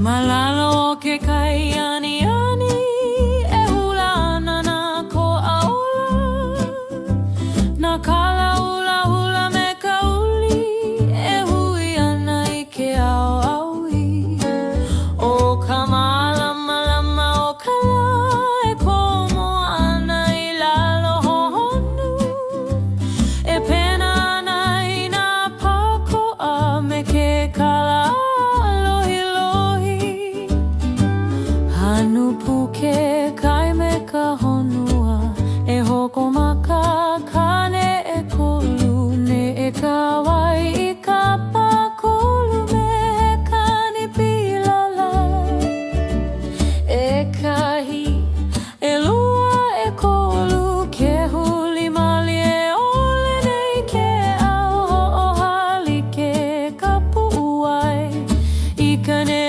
Malala o ke kai ani ani e hula ana na ko aula. Na kala hula hula me ka uli e hui ana I ke au aui. O ka malama lama o ka la e komo ana I lalo hohonu. E pena ana I nā pakoa me ke kala Hanu puke kai me ka honua e hoko maka kane e kolu ne e ka wai I ka pakolu me he kani pilala e kahi e lua e kolu ke huli mali e ole nei ke au ho'ohali ke kapu uai I ka ne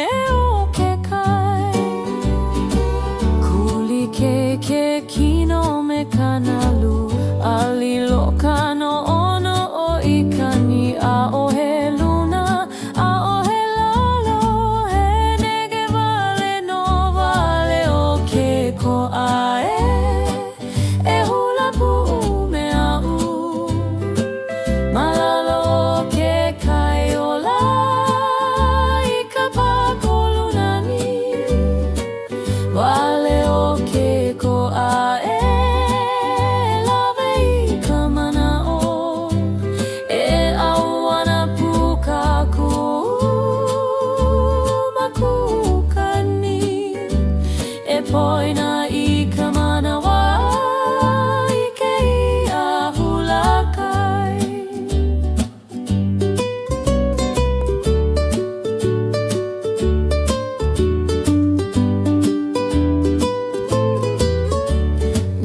ke kino me kanalu alilo kano ono o ikani a o he luna a o he lalo he nege vale no vale o ke ko ae e hula pu'u me a'u malalo o ke kai ola I ka pakolu nani wale o ke ko ae lawe I ka mana'o e au ana puka ku makukani e poina I ka manawa I ke ia hulakai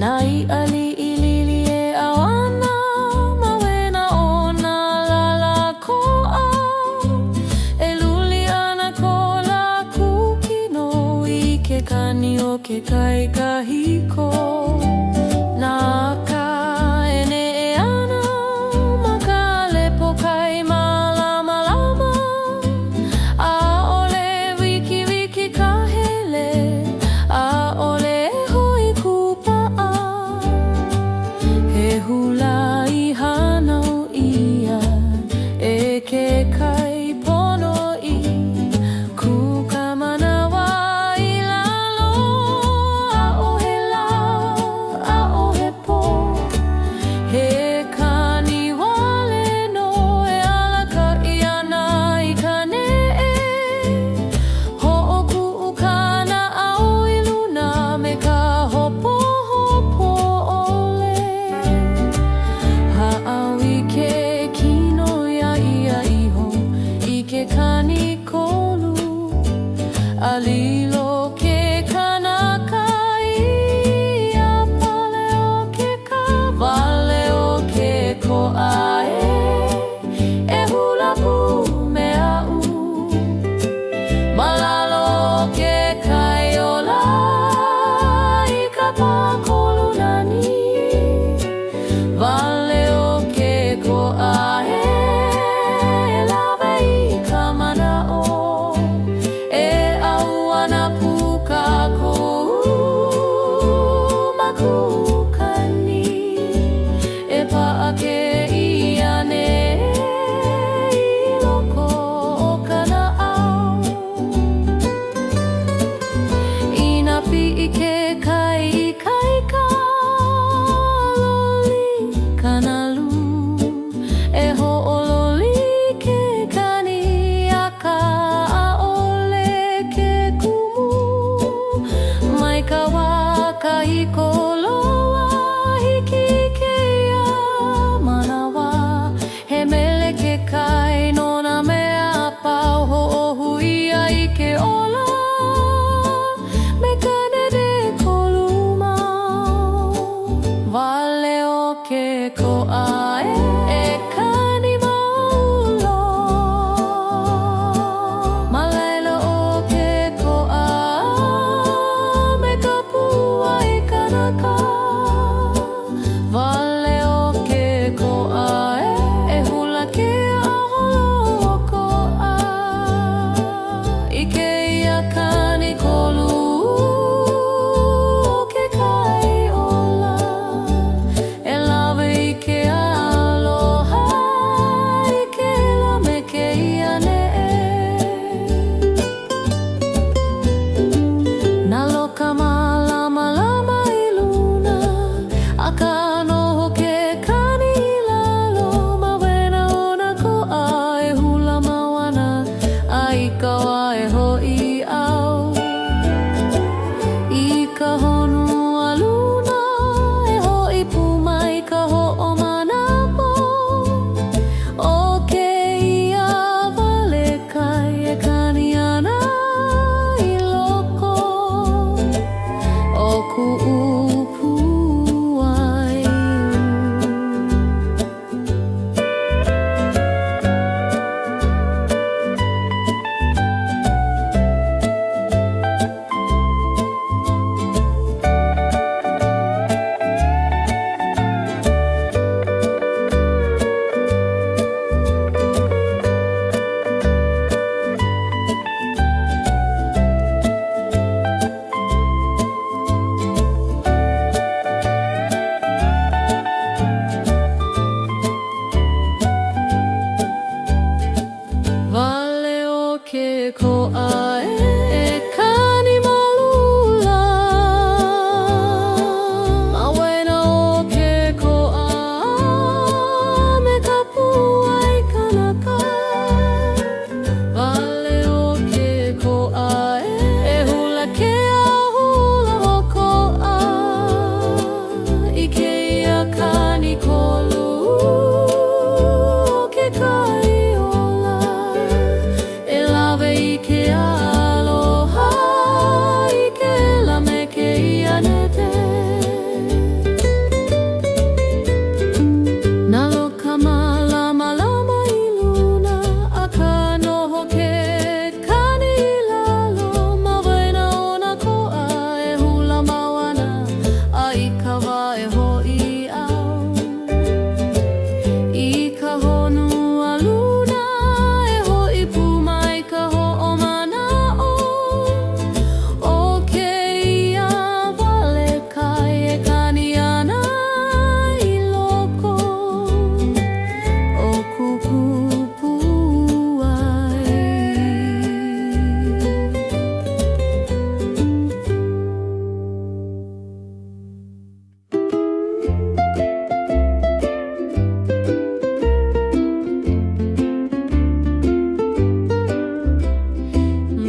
Nai ali I lili e awana mawena o nā lala ko'a e luli ana ko la kukino I ke kani o ke kai kahiko Nā ka e ne'e ana ma ka lepo kai malama lama a ole wiki wiki ka hele a ole hui kupa'a He hula I hanau ia e ke kai pono I kuka manawa I lalo a o he lau e ho'i au I ka honua luna e ho'i pu mai ka ho'omanamo o keia wale kai e kani ana I loko o ku'upu ai ke ko'ae e kani malula Mawena o ke ko'a me ka puai kanaka Wale o ke ko'ae e hula ke a hula hoko'a I keia kani kolu o ke kai I ke aloha I ke lame ke ianete Nalo ka malama lama I luna A ka noho ke kani I lalo Mawena o na ko'a e hula mawana A I ka wā e ho'i au I ka honua luna e ho'i pu mai ka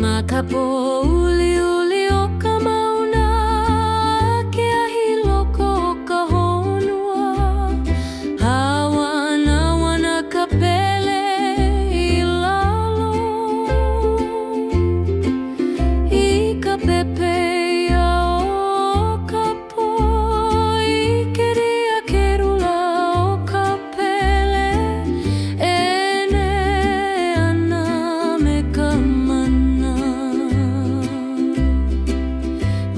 Makapo uli uli o ka mauna Ke ahi loko o ka honua Hawana wana ka pele I lalo I ka pepe ia o ka po I ke ria ke rula o ka pele E ne ana me ka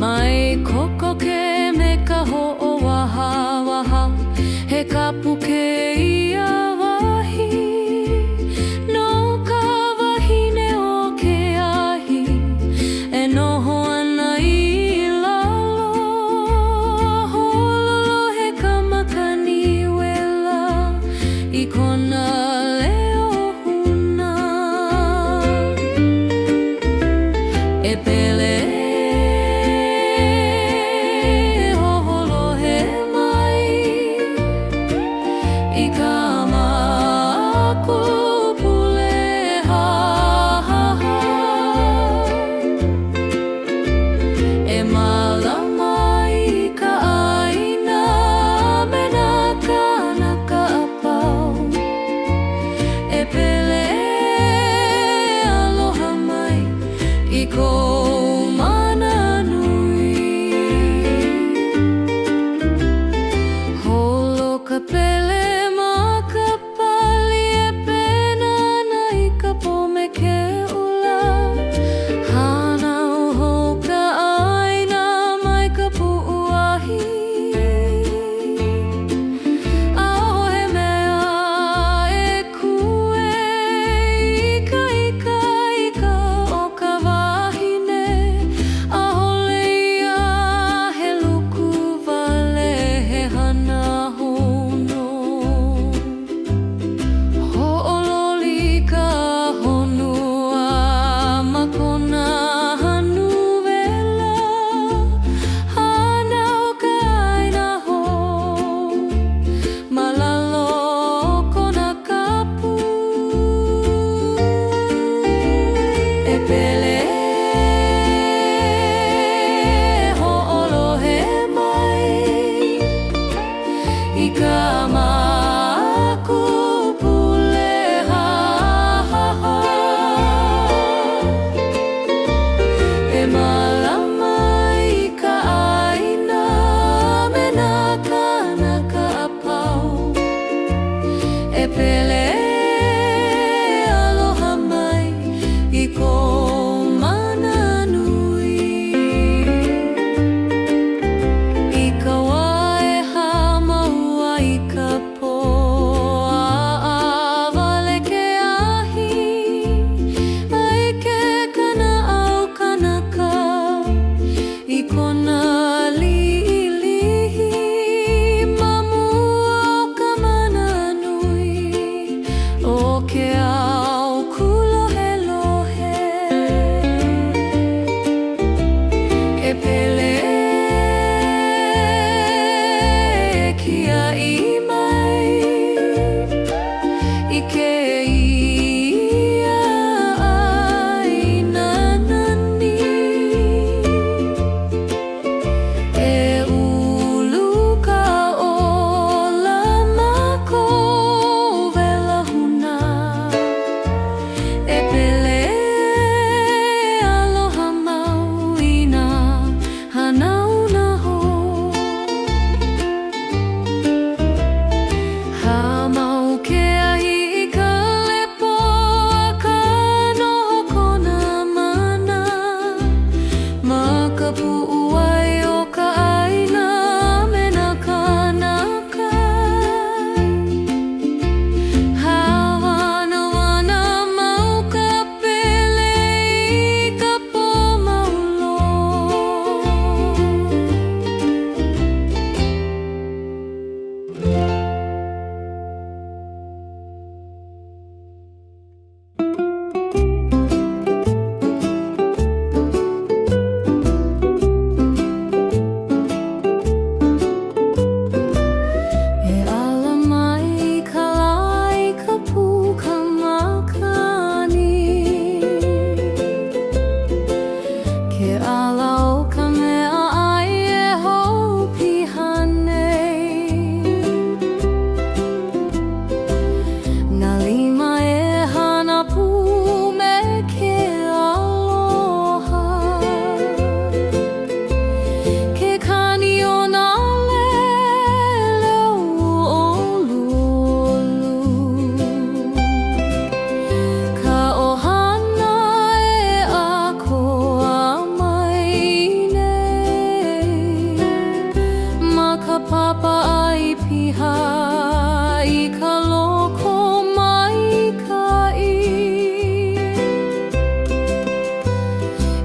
Mai koko ke me ka ho'o waha waha He kapu ke ia wahi No ka wahine o ke ahi E noho ana I lalo Hololo he ka makani wela I kona leo huna E pele Ika ika ika o ka wahine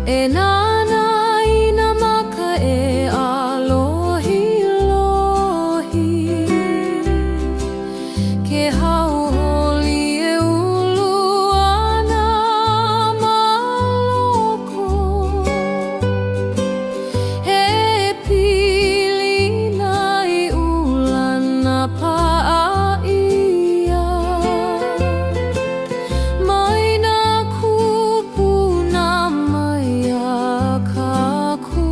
E nana ina maka e alohi lohi ke hauholi e ulu ana maloko he pili nai ulana paia mai na kupuna maya kaku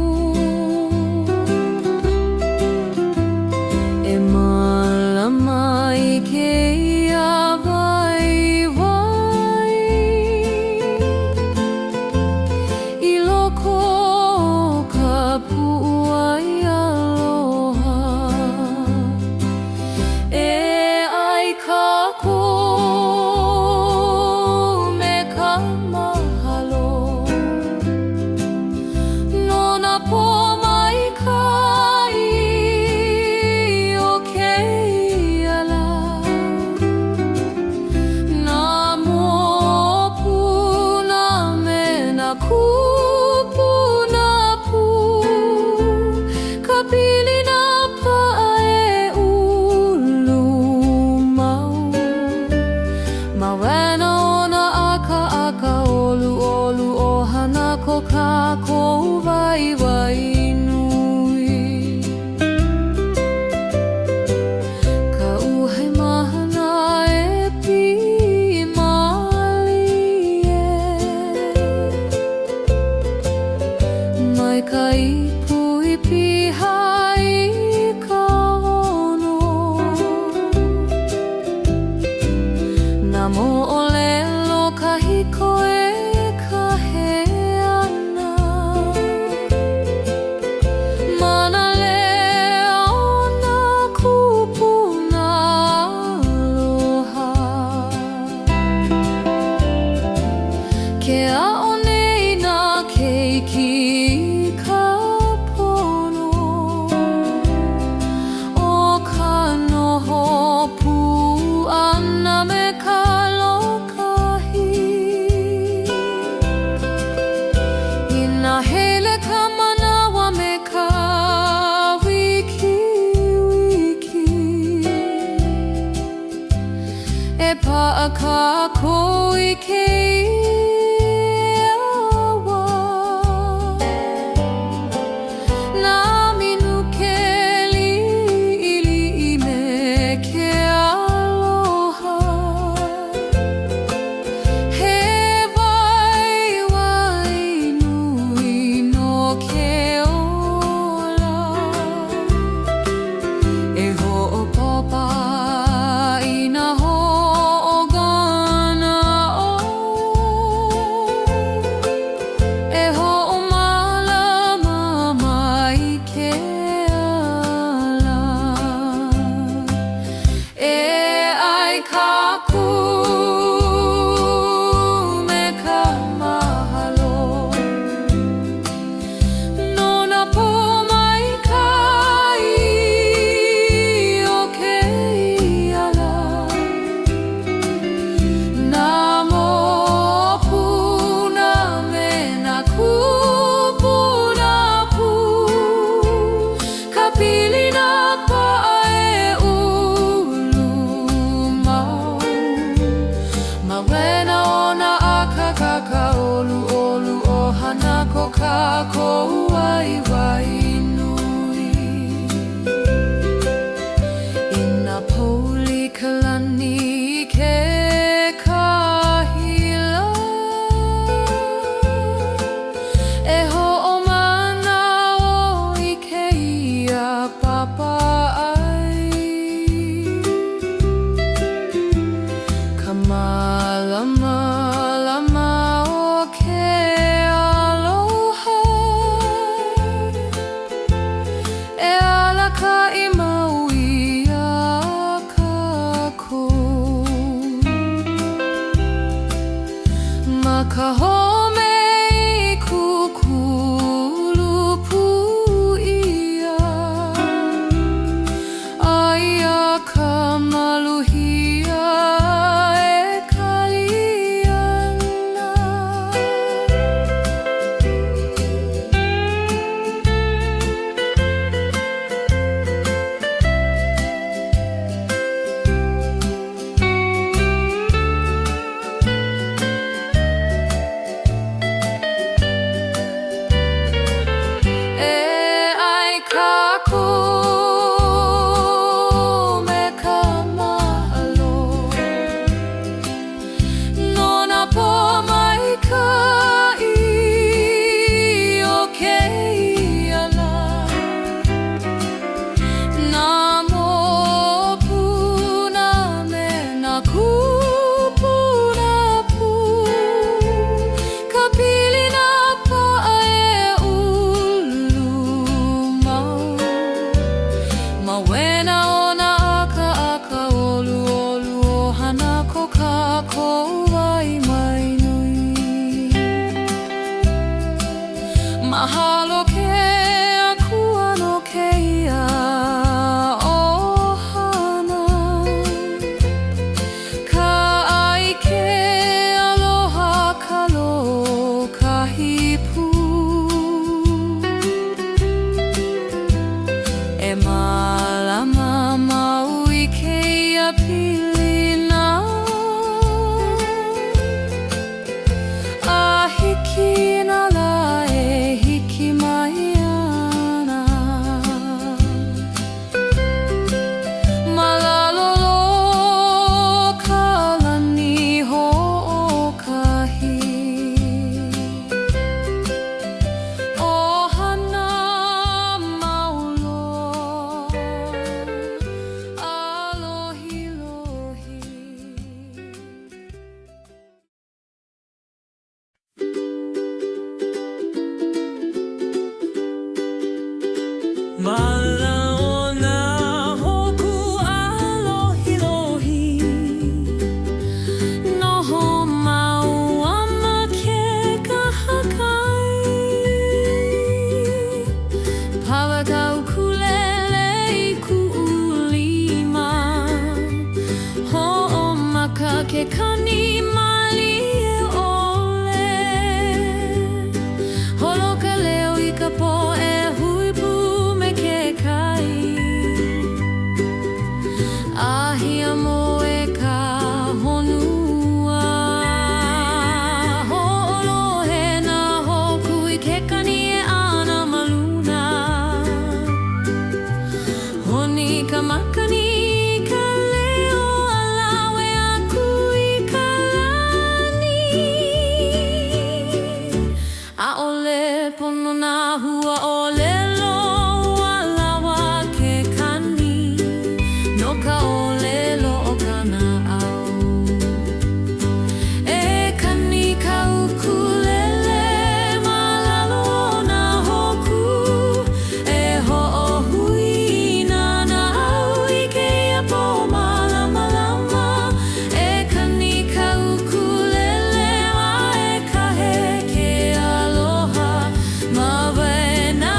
e malama i ke ia vai vai i loko ka puʻua i aloha e ai kako me ka mahalo no na po mai kai o ke ala na mopuna me na kupuna pu ka pili na pa'a e ulu mau mawena ona aka olu olu ohana ko kākou wai wai nui ka uhai mahana e pimali e mai ka ipu i piha i ka ono na mo'olelo ka hiko e ka he ana mana lea ona kupuna aloha ke a'o nei na keiki ka pono o ka noho pu'ana me ka lokahi ina hele ka manawa me ka wiki wiki e pa'a kākou i ke awa na minukeli ili'i me ke aloha he wai wai nui no ke ola e ho'opopa i na ho'ogana o e ho'omalama mai ke ala e ai kaku me ka mahalo no na po mai kai o ke ala na mopuna me na kupuna pu ka pili na pa'a e ulu mau mawena ona aka olu olu ohana ko kākou wai wai nui ina pouli ka lani ke kahila e ho'omana o i ke ia papa ai ka malama lama o ke aloha Mahalo ke akua no keia ohana. Ka ai ke aloha kalo kahipu. E malama mau I keia pilina. A hiki na Malaona hoku alohi lohi. Noho mau ama ke kahakai. Pawakau kulele I ku'ulima. Ho'omaka ke kani mali e ole. Holoka leo I ka po'e huipu ahia moe ka honua. Ho'olohe na hoku I ke kani e ana maluna. Honi ka makani ka leo alawe aku I ka lani. A ole pono na hua ole ka olelo o kana au. E kani ka ukulele malalo na hoku. E ho'ohui na au I keia po malama lama. E kani ka ukulele wa e kahe ke aloha. Ma we na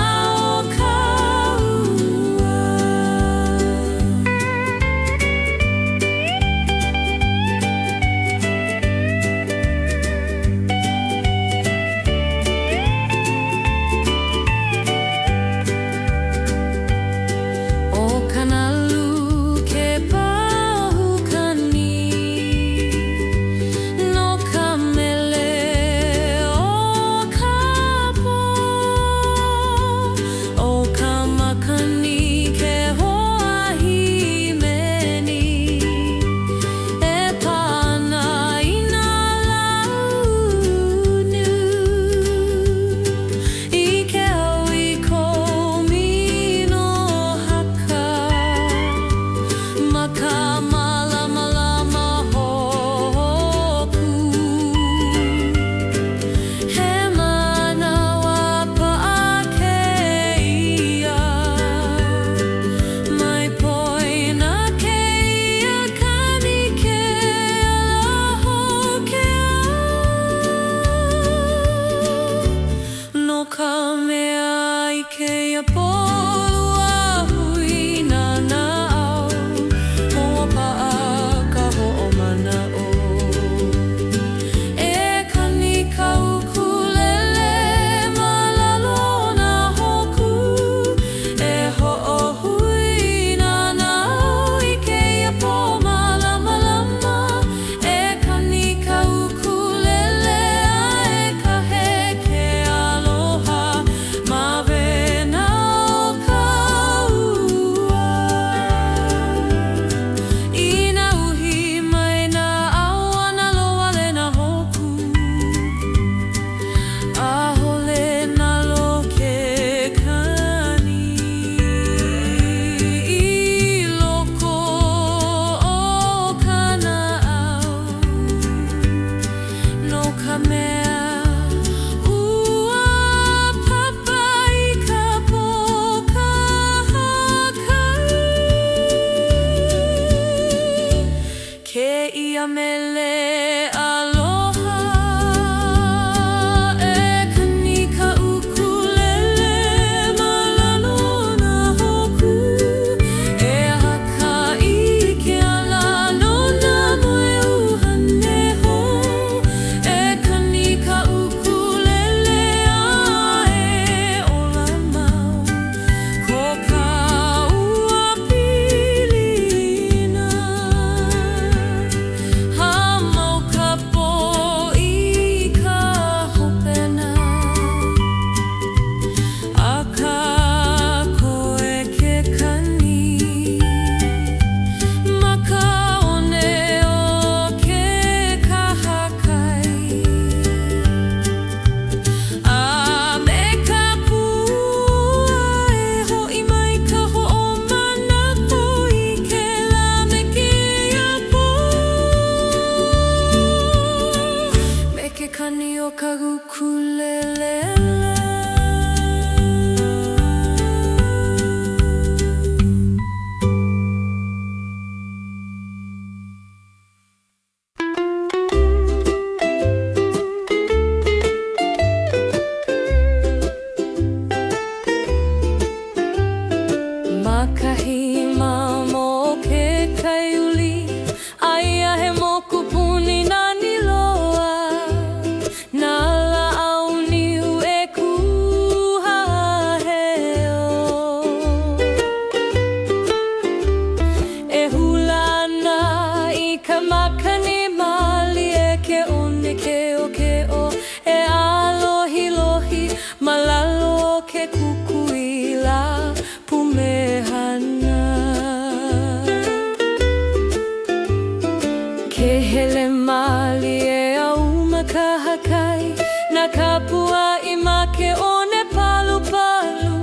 ke one palu palu,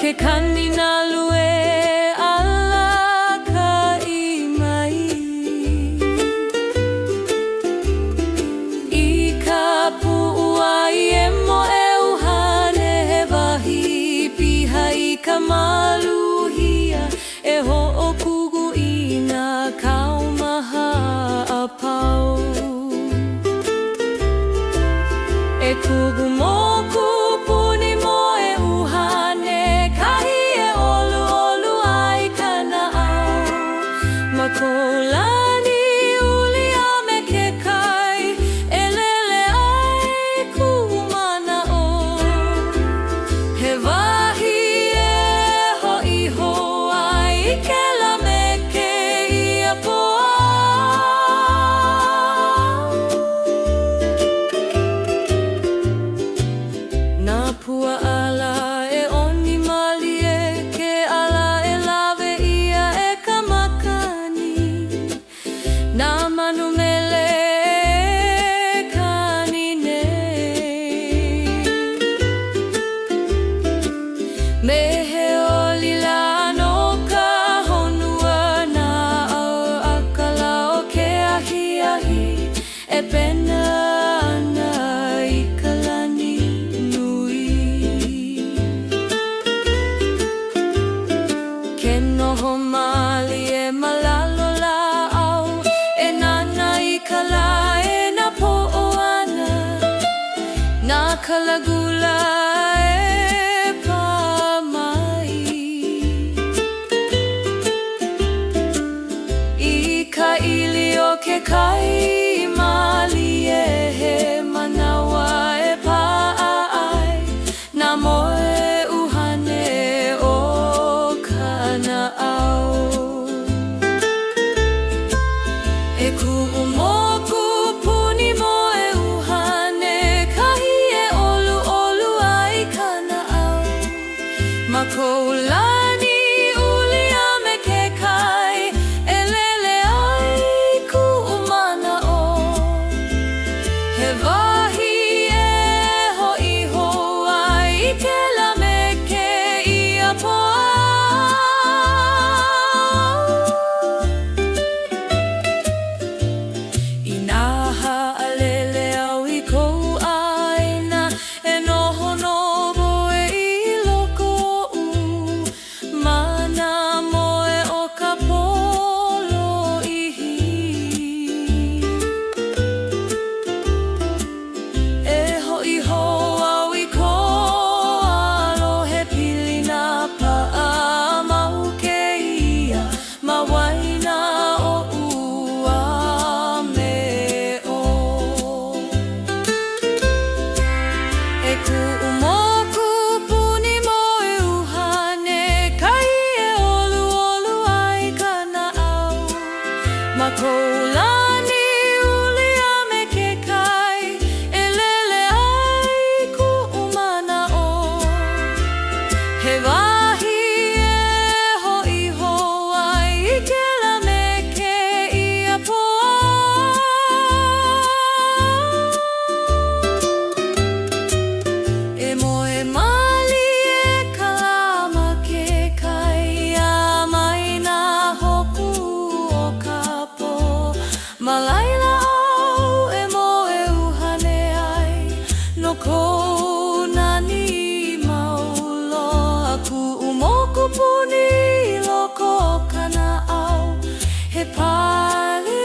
ke kani na lue ala ka imai. I ka pu'uai e mo'e uhane he wahi piha i ka maluhia e ho'okugu i nā kaumaha a pau. E kugu moku puni mo e uhane kahi e olu olu ai kana au. Makolani uli a me ke kai e lele ai kumana o. He wahi e ho'iho ai ke la me ke ia poa. Nā pua ala e oni mali e ke ala e lawe ia e ka makani. Nā manu mele e kani nei. Me he olila no ka honua nā au akala o ke ahi ahi e pena ana i ka lani nui. Ke noho mali e malalo la au e nana i ka la e na po'o ana. Nā kalagula e pa mai. I ka ili o ke kai mali e he manawa e pa'ai. Nā moe uhane o kana au. E ku'u moku puni mo e uhane kahi e olu olu ai kana au. Makolani uli a me ke kai e lele ai ku'umana o. He wahi e ho'iho ai ke la me ke ia poa. I nā ha'alele au i kou āina e noho noho e i loko u. Mana moe o ka polo ihi. E ho'iho au i ko alo he pili nā pa'a mau ke ia ma waina o ua me o. E ku'u moku puni mo e uhane kahi e olu olu ai kana au. Makolani uli a me ke kai e lele ai ku'umana o. He wahi e ho'iho ai ke la me ke ia poa. E moe mali e kalama ke kai a mai nā hoku o ka po. Malaila au e moe uhane ai no kou nani maulo a ku'u moku puni loko o kana au he pale.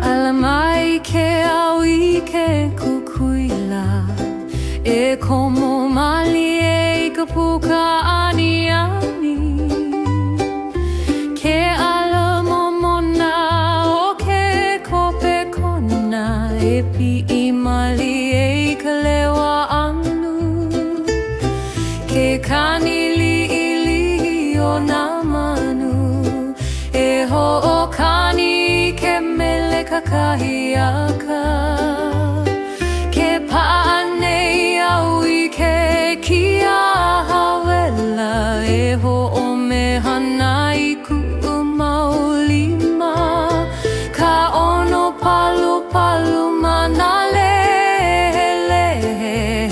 Ala mai ke au i ke kukuila e komo mali e ka puka ani ani. Ke ala momona o ke kope kona e pi i mali e ka lewa anu. Ke kani o nā manu e ho'okani ke mele kakahiaka ke pa'anei au I ke kia hawela e ho'omehana I ku'u maulima ka ono palu palu manale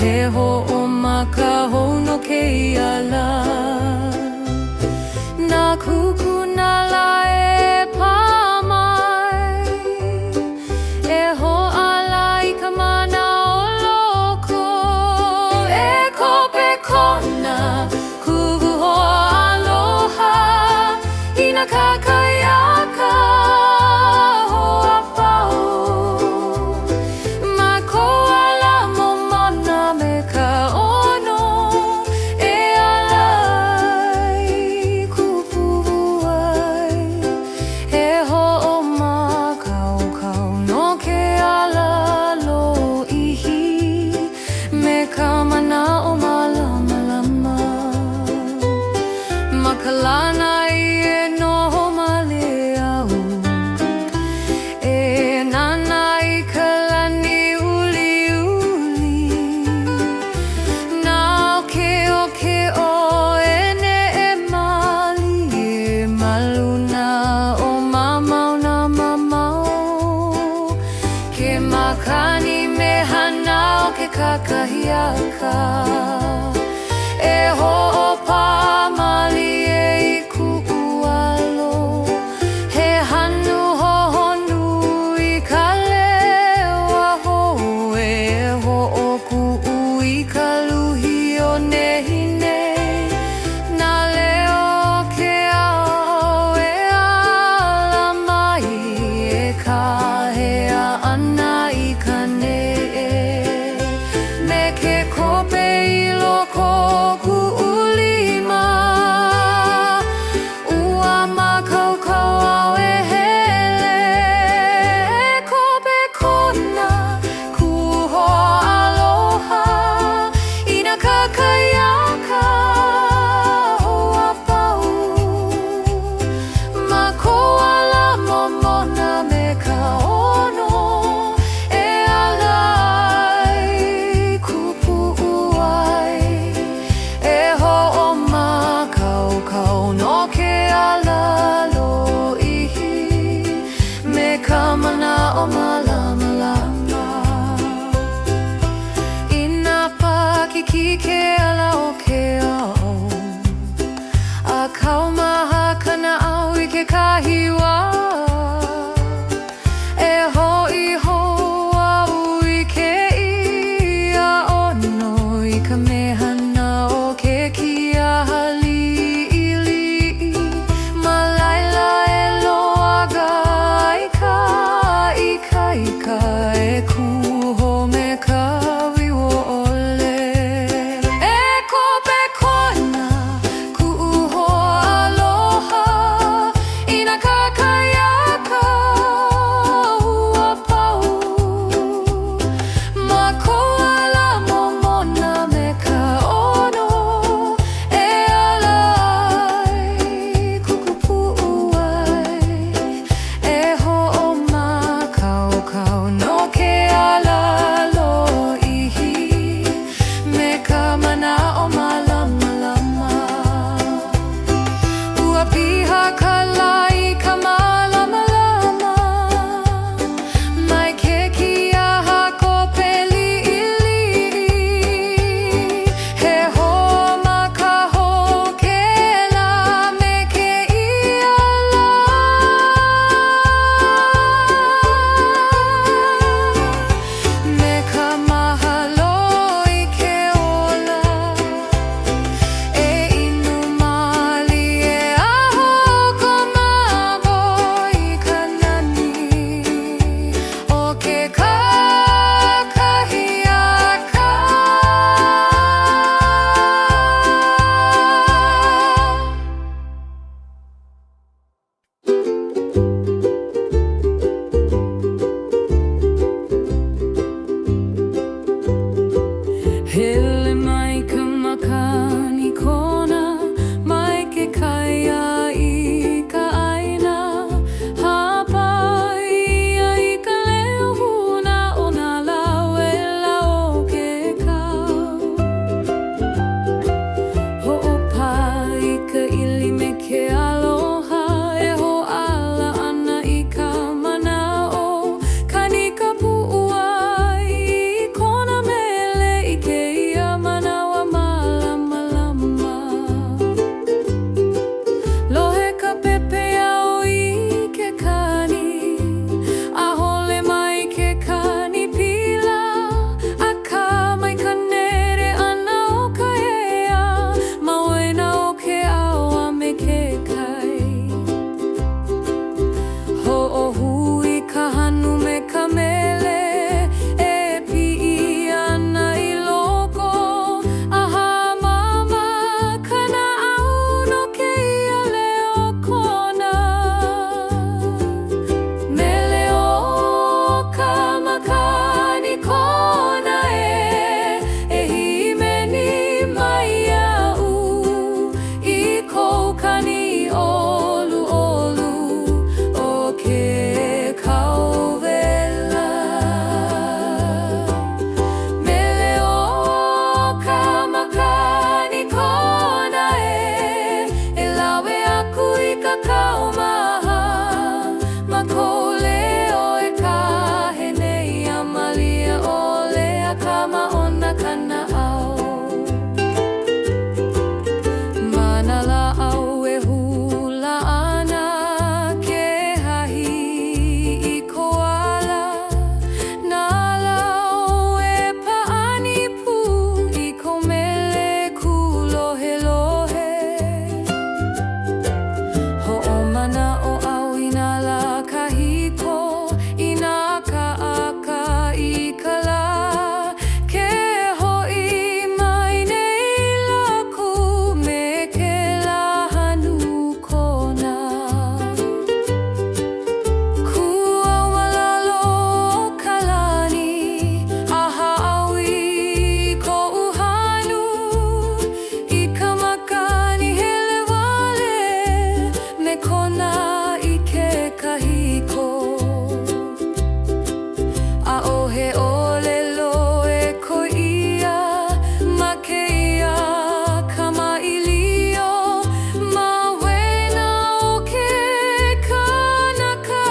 he ho'omaka hono ke iala na kukunala e pamai e ho'ala I ka mana o loko e kope kona kugu ho'aloha I na kakaiaka ho'apau ma koala momona me ka ono e alai kupu ai e ho'omakau kau no ke ala lo'ihi me ka mana o malama lama makalana I e noho male au e nana I ka lani uli uli na o e ne e mali e maluna o mamau na mamau ke makani me hana o ke kakahiaka e ho'opa mali e I ku'u alo he hanu hohonu I ka leo aho e ho'oku'u I ka luhi o nehine na leo ke ao e ala mai e kahea ana I ka ne'e me ke kope I loko ku'u lima ua makaukau au e hele e kope kona ku ho'aloha I na kakaiaka ho'apau ma koala momona me ka ono e alai kupu ai e ho'omakau kau no ke ala lo'ihi me ka mana o malama lama I nā pakiki ke ala o ke ao a kau maha kana au I ke kahiwa e ho'i hoa ui ke ia ono I ka mehana o ke kia hali'ili ma laila e loaga ika e kuho me ka wiwo ole e kope kakao maha mako leo e kahe nei a malia o lea kama ona kana au mana la au e hula ana ke hahi i koala na lau e paani pu i ko mele ku lohe lohe ho'omana o au i nā la kahiko i nā kaaka i ka la ke ho'i mai nei laku me ke la hanu kona ku au malalo o ka lani aha au i ko uhanu i ka makani hele wale me kona i ke kahiko a ohe ole loe ko ia ma ke ia kama ilio ma wena o ke kanaka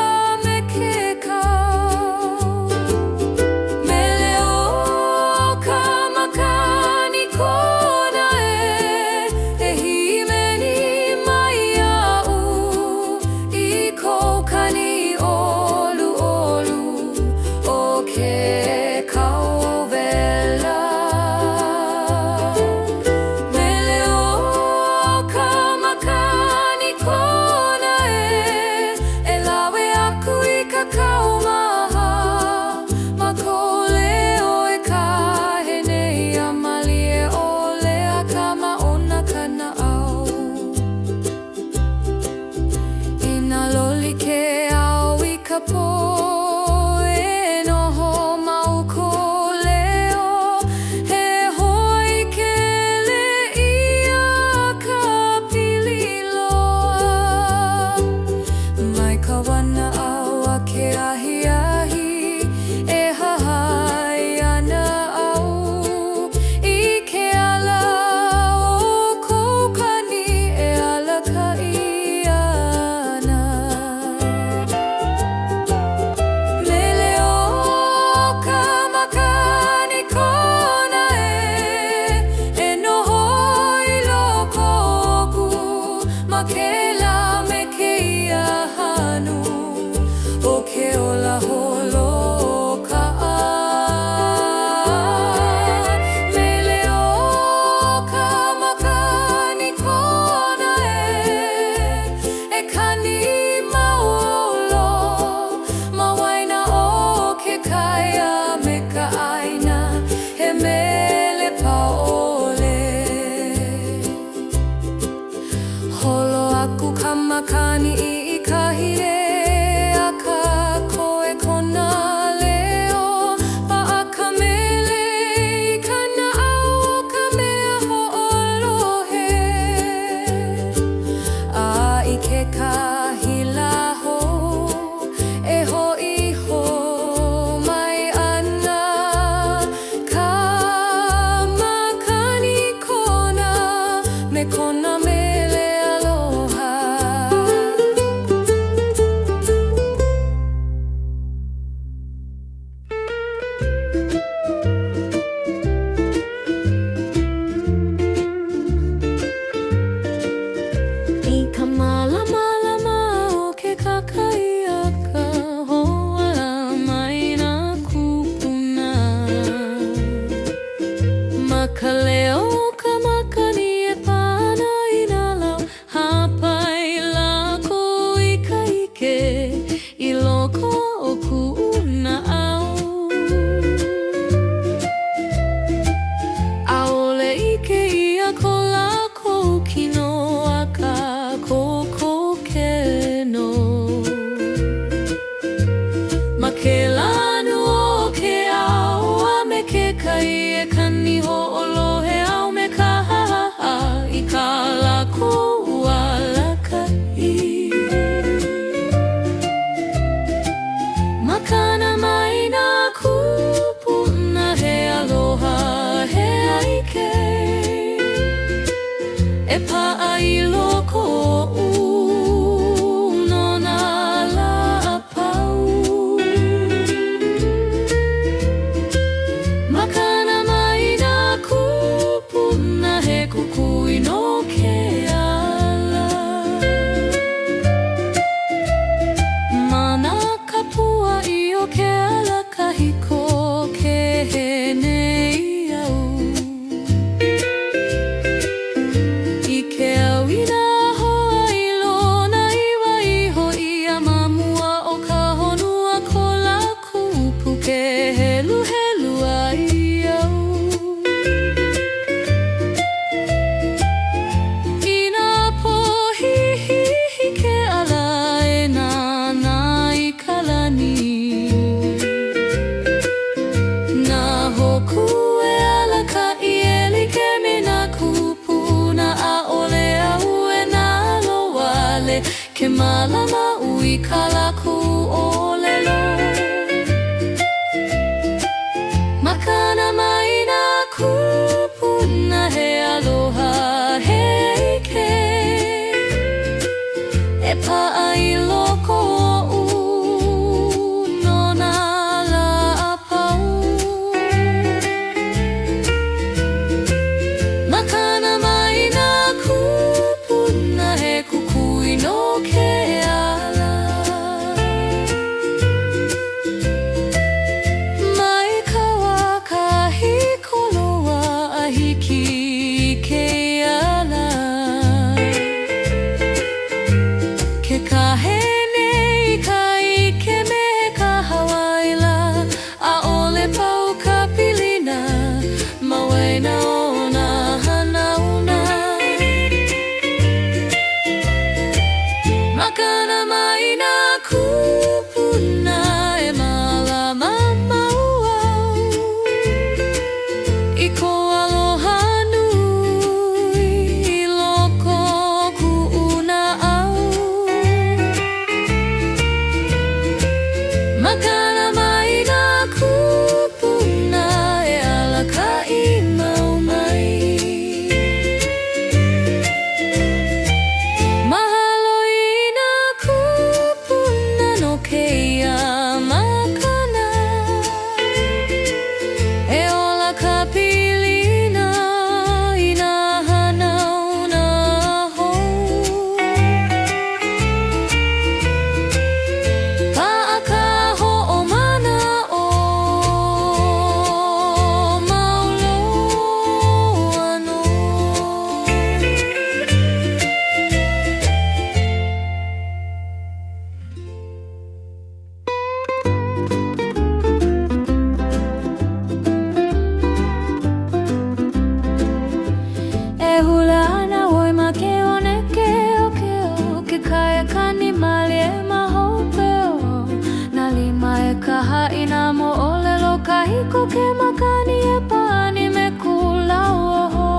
me ke kau mele o ka makani kona e himeni mai au i ko kani olu olu o ke kauwela mele o ka makani kona e lawe aku i kakao maha mako leo e kahe nei a malie o lea kama ona kana au ina loli ke au i ka po e noho mau ko leo he hoi ke le ia ka pili loa mai ka wana au a ke ahi ahi e hahai ana au i ke ala o kou kani e ala ka ia ana mele o ka makani kona e noho i loko oku ma ke la me ke ia hanu o ke ola holo ka mele o ka makani kona e kani maolo ma waina o ke kaia me ka aina he mele paole holo aku ka makani i kahi re a ka koe kona leo pa a ka mele i kana au o ka mea ho'olohe a i ke kahi laho e ho'i ho mai ana ka makani kona me kona mele aloha I ka malama o ke kakaiaka hoala mai nā kupuna ma ka leo o ka makani e pana i nā lau hapai lako i ka ike i loko o ku'una au aole ike ia ko lako kino a ka koko keno ma ke lanu o ke au a me ke kai e kani ho'olohe au me ka haha i ka lako ua lakai ma kana mai nā kupuna he aloha he aike e pa'a i loko o Ke malama ui kalaku olelo. Makana mai nā kupuna he aloha he ike. E pa'a I loko o'u no nā la'apau. Makana mai nā kupuna he kukui no ke ala. Mai ka wā kahi koloa a hiki ke ala. Ke kahene I ka ike me ka hawaila. A ole pau ka pilina ma waena o nā hanauna. Makana mai nā kupuna e malama mauau. I ko aloha nui I loko ku'una au. Makana mai nā kupuna e alaka'i mau mai. Mahalo I nā kupuna no keia makana. E ola ka pilina I nā hanauna hou. Pa'a ka ho'omana o maulo ano. E hula ana oi ma ke one ke o ke kaya kani mali e mahope o. Na lima e ka ha'i na mo'olelo kahiko ke makani e pani me kulau oho.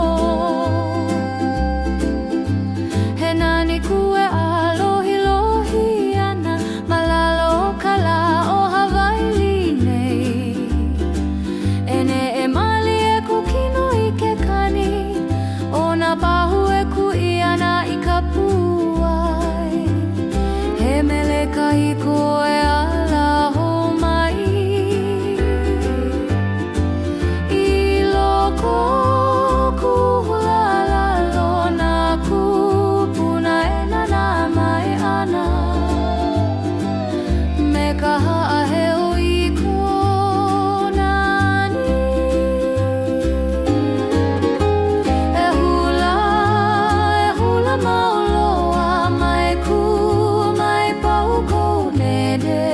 He nani kue alohi lohi ana malalo o ka la o Hawaii nei. Ene e mali e kukino I ke kani. O nā pahu e ku'i ana I ka puai. He mele kahiko e ala hou mai. I loko kuhulalalo nā kupuna e nana mai ana. Me ka ha'aheo I ko nani. E hula mauloa mai ku mai pau kou nede.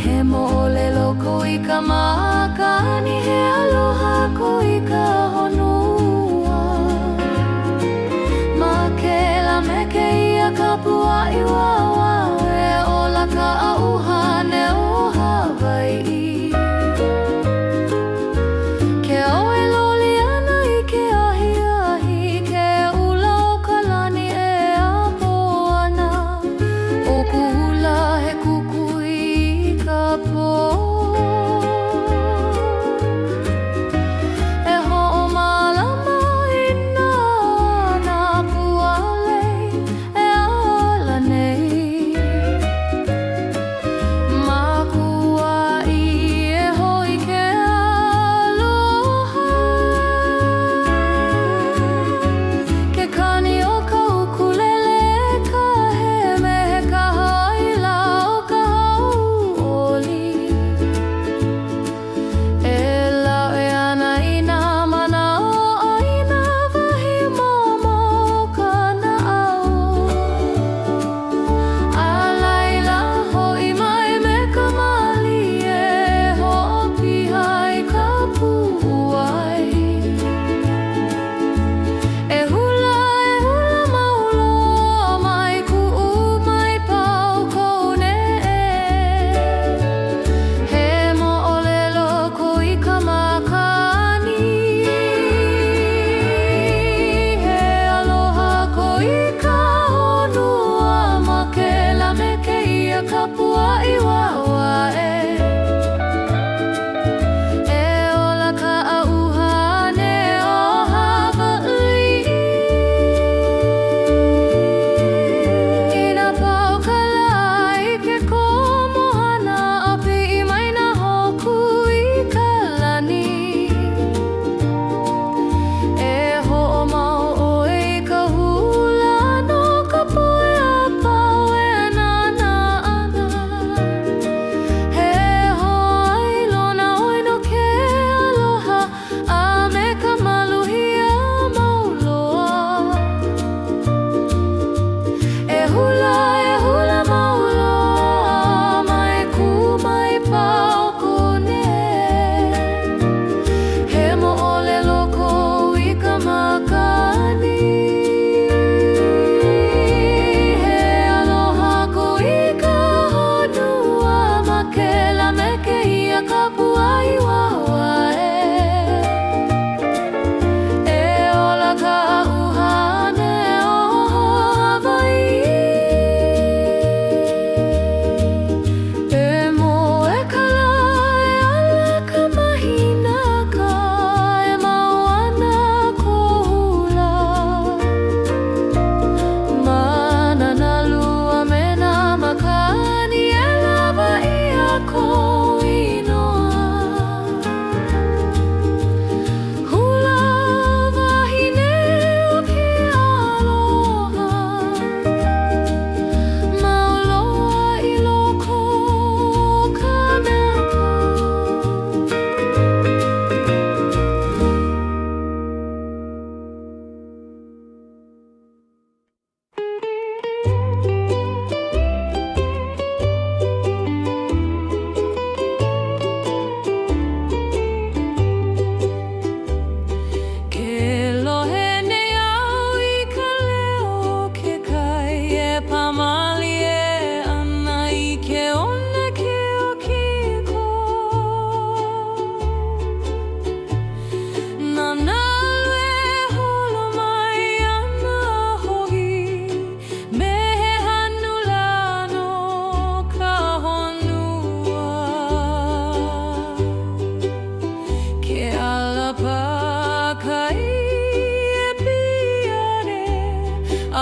He mo'olelo ko I ka makani he aloha ko I ka honua. Ma kela me keia ka pua'i wawa e ola ka a'uhane o Hawaii. Ke oe loli ana I ke ahi ke ula o ka lani e apo ana. O kuhula he kukui I ka po. E ho'omalama I nā puale e ala nei.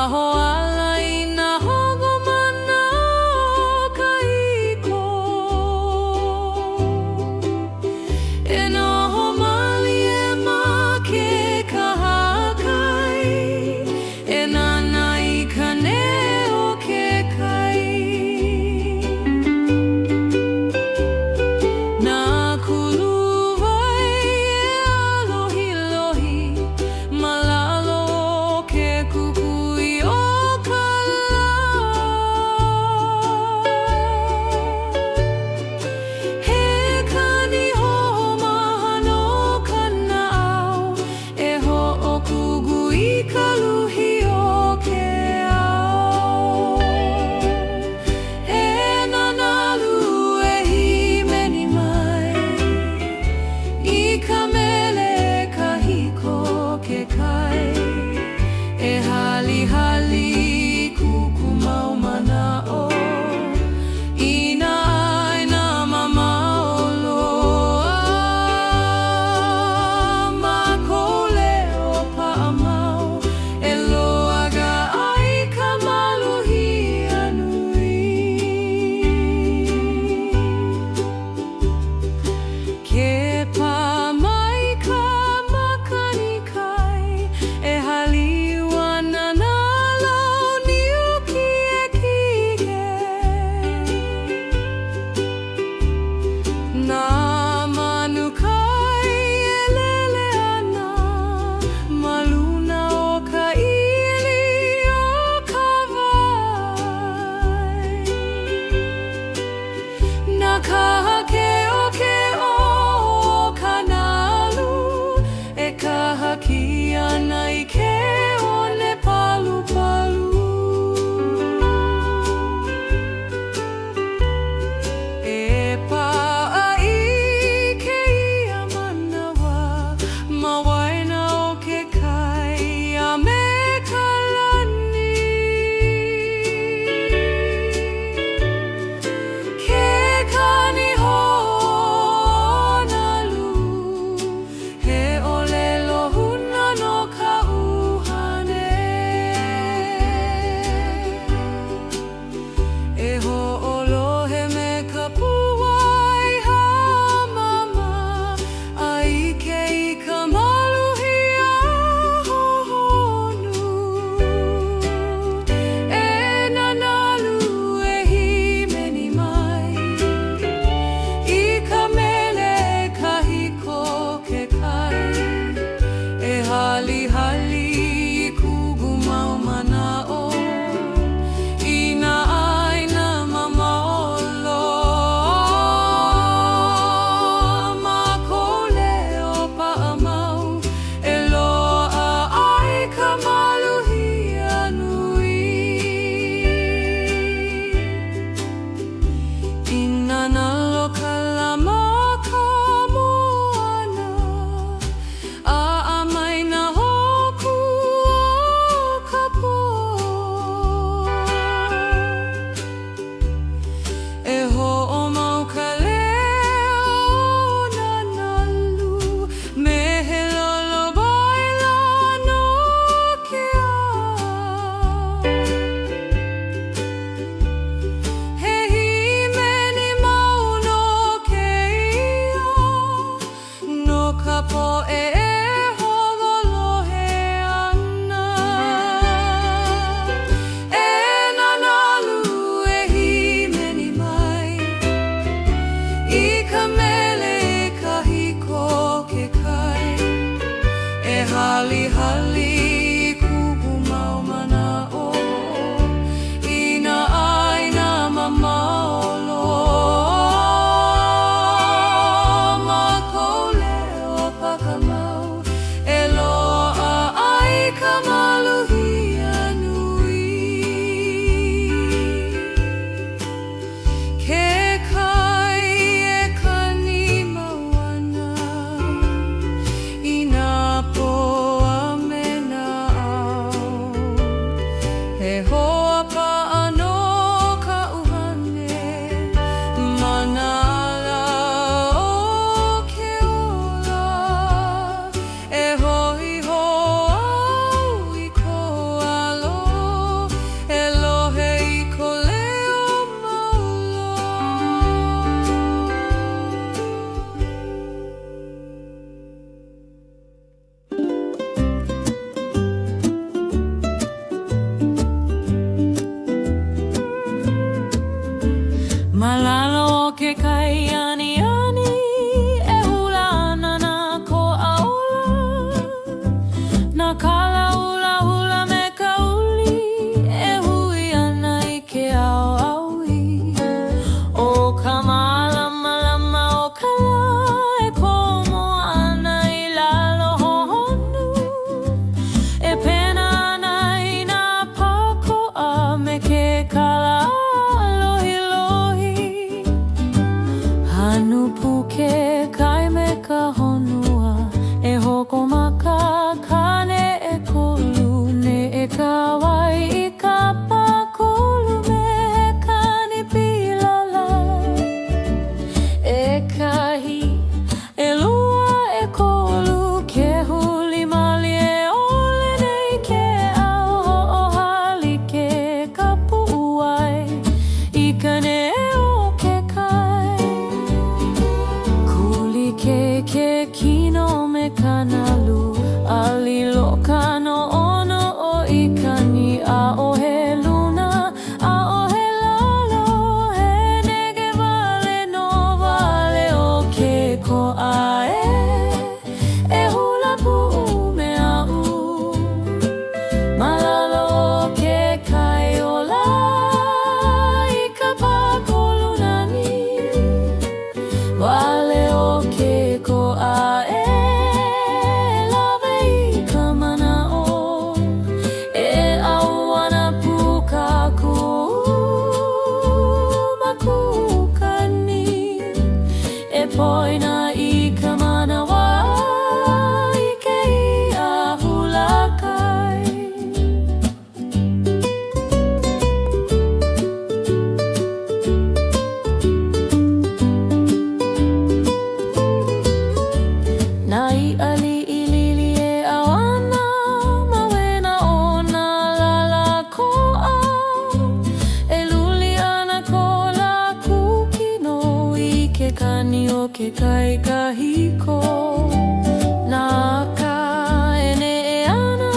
Aho ala ina hongo mana o ka iko. E noho mali e ma ke kahakai. E nana I ka neo ke kai. Na kulu wai e alohi lohi. Malalo o ke kukui o ke kai ani ani e hula ana na ko'aola. Na kala ula hula me ka uli e hui ana i ke auaui. O ka malama lama o ka la e komo ana i lalo hohonu. E pena ana i nā pako'a me ke kala Hanu puke kai me ka honua e hoko maka kane e kolu ne e ka wai I ka pakolu me he kani pilala e kahi e lua e kolu ke huli mali e ole nei ke au ho'ohali ke kapu uai I ka ne ke kino me kanalu alilo kano ono o ikani a o he luna a o he lalo he nege vale no vale o ke ko'ae e hula pu'u me a'u malalo o ke kai ola I ka pakolu nani wale o ke ko'ae lawe I ka mana'o e au ana puka makukani e poina I ka manawa I ke ia hulakai. Nai ali I lili e awana mawena o nā lala ko'a e luli ana ko la kukino I ke kani o ke kai kahiko nā ka ene e ana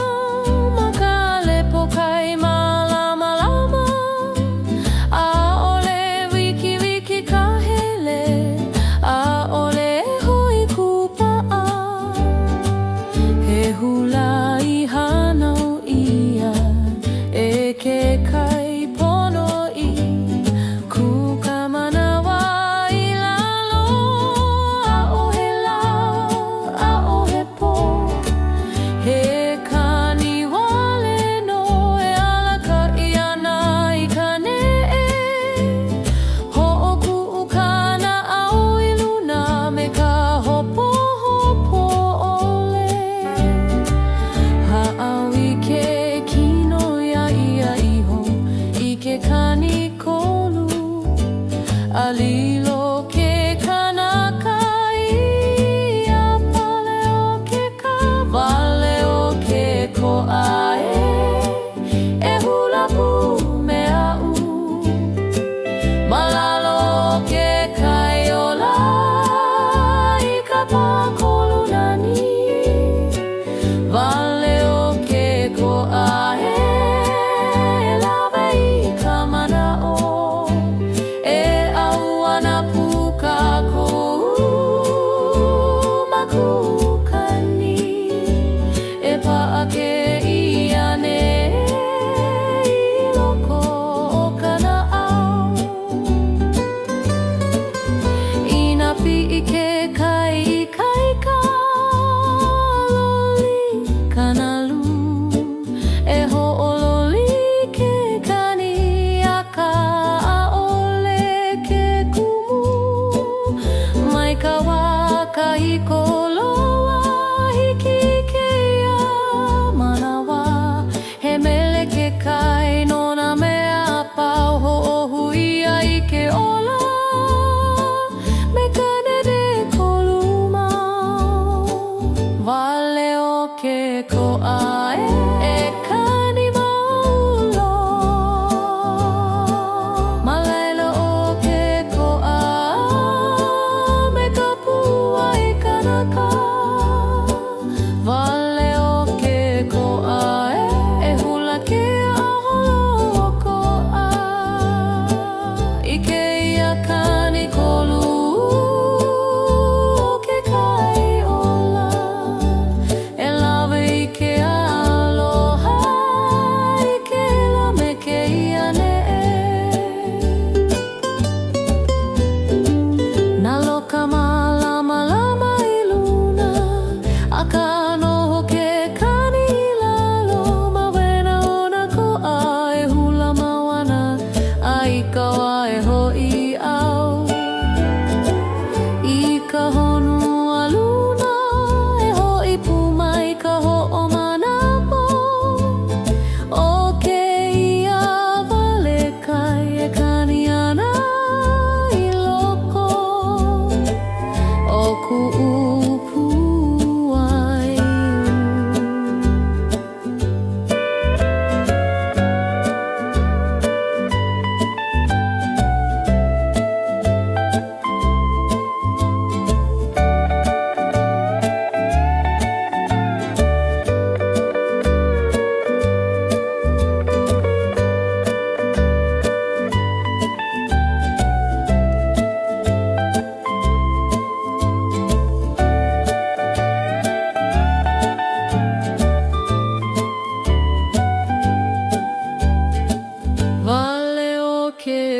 ma ka lepo kai malama lama a ole wiki wiki ka hele a ole hui kupa'a He hula I hanau ia e ke kai pono I kuka manawa I lalo a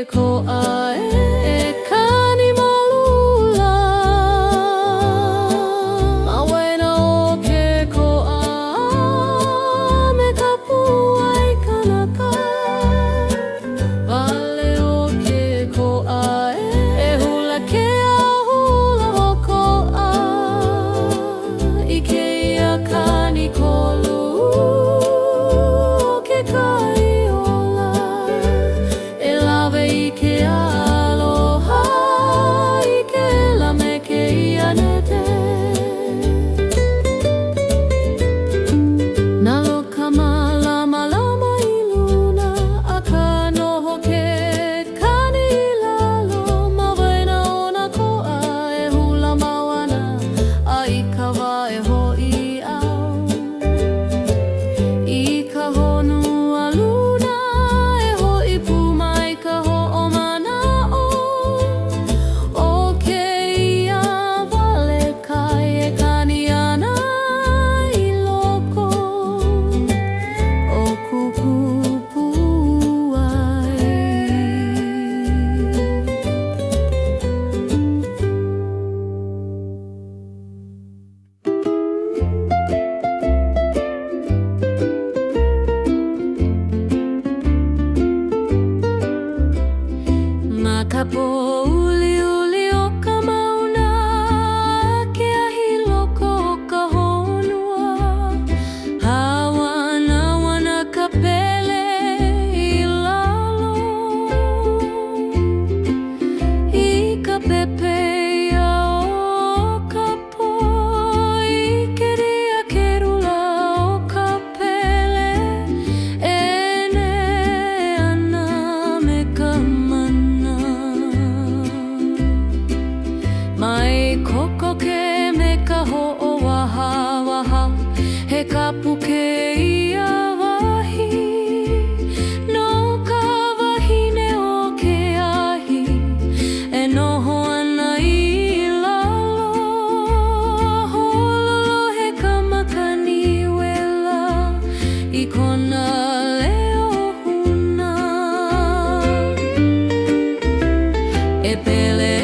ko'ae e kani malula. Mawena o ke ko'a me ka puai kanaka. Wale o ke ko'ae e hula ke ahula o ko'a I keia kani kolu o ke kaiola. E lawe I ke aloha I ke lame ke ianete. Na loka malama lama I luna a ka noho ke kani I lalo. Mawena o na ko'a e hula mawana a I ka wā e ho'i au. I ka honua luna e ho'i pu mai ka ho'omana'o. O keia wale kai e kani ana I loko o kukupu ai. Makapo uli uli o ka mauna ke ahi loko o ka honua. Hawana wana ka pele I lalo. I ka pepe ia o ka po I ke ria ke rula o ka pele. E ne ana me ka mana. Mai koko ke me ka ho'o waha waha. He kapu ke ia wahi. No ka wahine o ke ahi. E noho ana I lalo. Hololo he ka makani wela I kona leo huna. E pele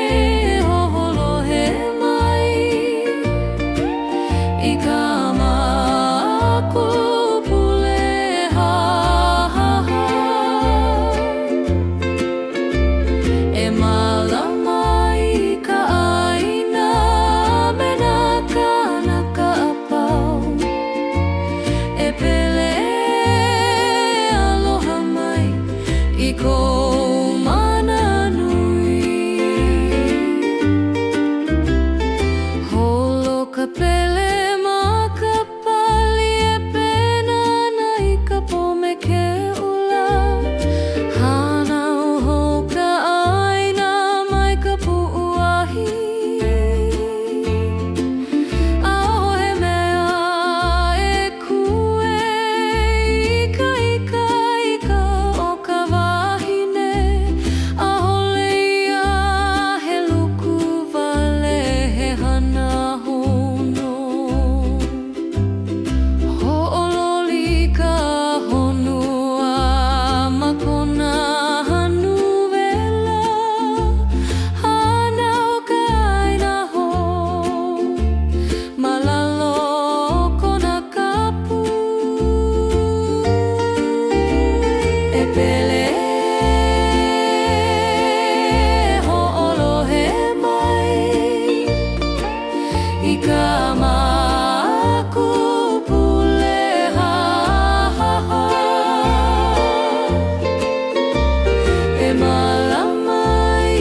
e hoholohe mai I ka makupule ha ha ha. E malama I ka ʻāina me nā kānaka apau. E pele aloha mai I kou mana nui. Holo ka pele ma ka pali e pena na I ka pome ke ula. Hana uho ka ʻāina mai ka puʻuahi. ʻaohe mea e kue ika ika ika o ka wahine. ʻAhole ia he luku wale he hana hono. Ho'ololi ka honua ma kona hanu wela. Hana o ka ʻāina hou malalo o kona kapu. E pele ho'olohe mai I ka makupule ha ha ha. E malama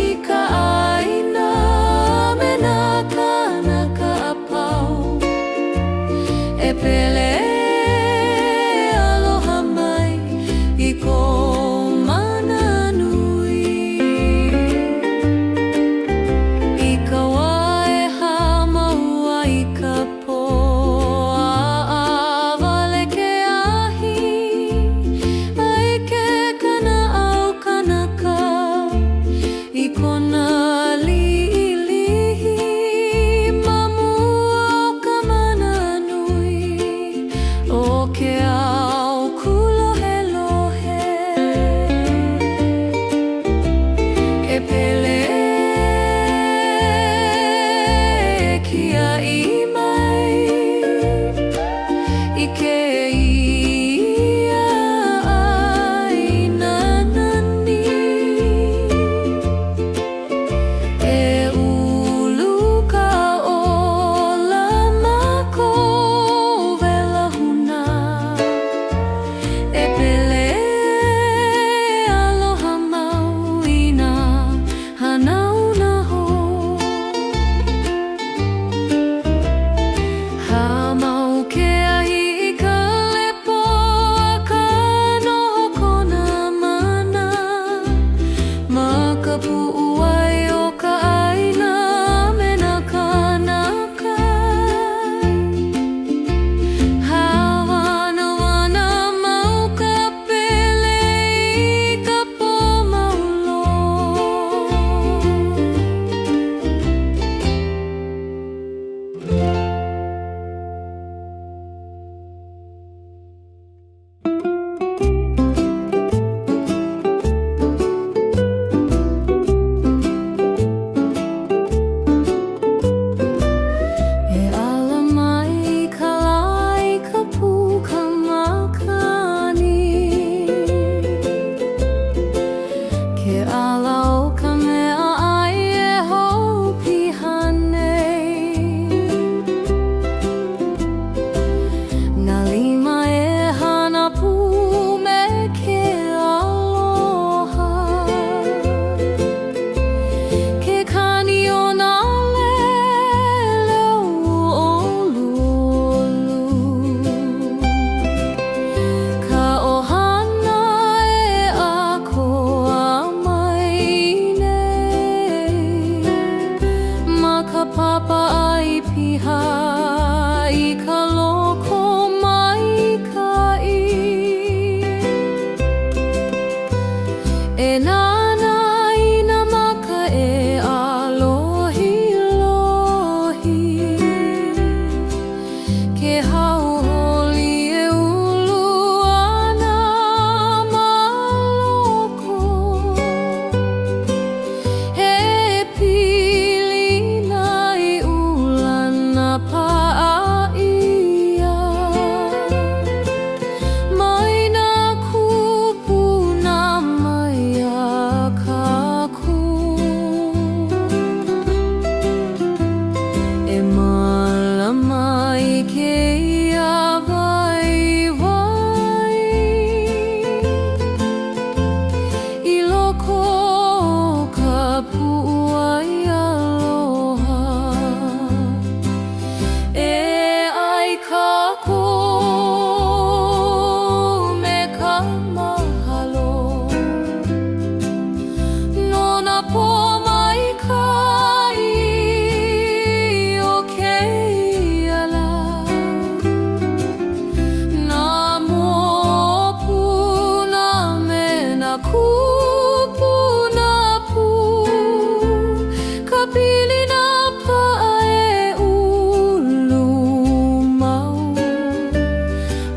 I ka ʻāina me nā kānaka apau. E pele aloha mai I kou mana nui. I ka wā e ha maua I ka po a wale ke ahi. Ai ke kana au kanaka I kona liʻilihi. Mamua o ka mana nui o ke ao kulohe lohe.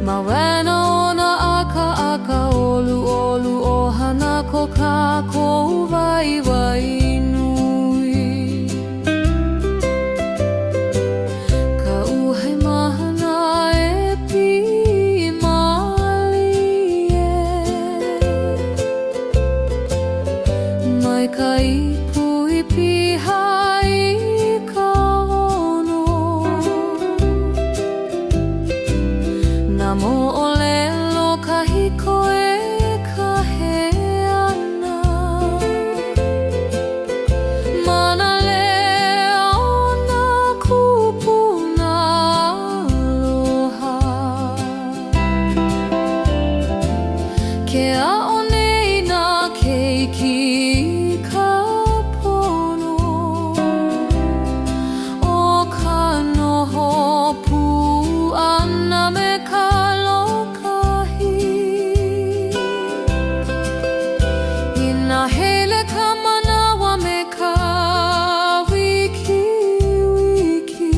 Mawena ona aka olu olu ohana ko kākou waiwai nui. Ka uhai mahana e pihi mali e. Mai ka ipu i piha i ka ono. Na mo'olelo ka hiko e ka he ana. Mana lea o nā kupuna aloha. Ke a'o nei nā keiki ka pono. O ka noho pu ana me ka na hele ka manawa me ka wiki wiki.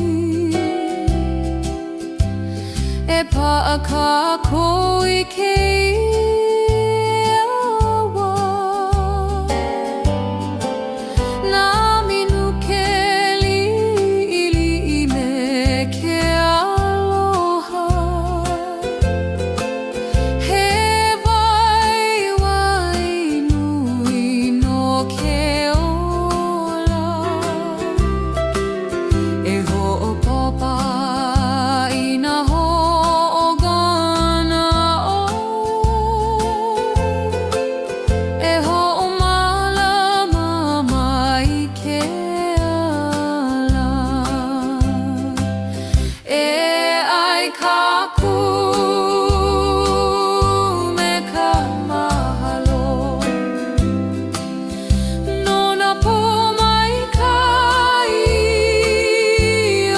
E pa'a kākou i ke awa. Nā minuke li'i me ke aloha. He waiwai nui no ke ola. E ho'opopa i nā ho'ogana o. E ho'omalama mai ke ala. E ai kākou me ka mahalo. Nona po mai kai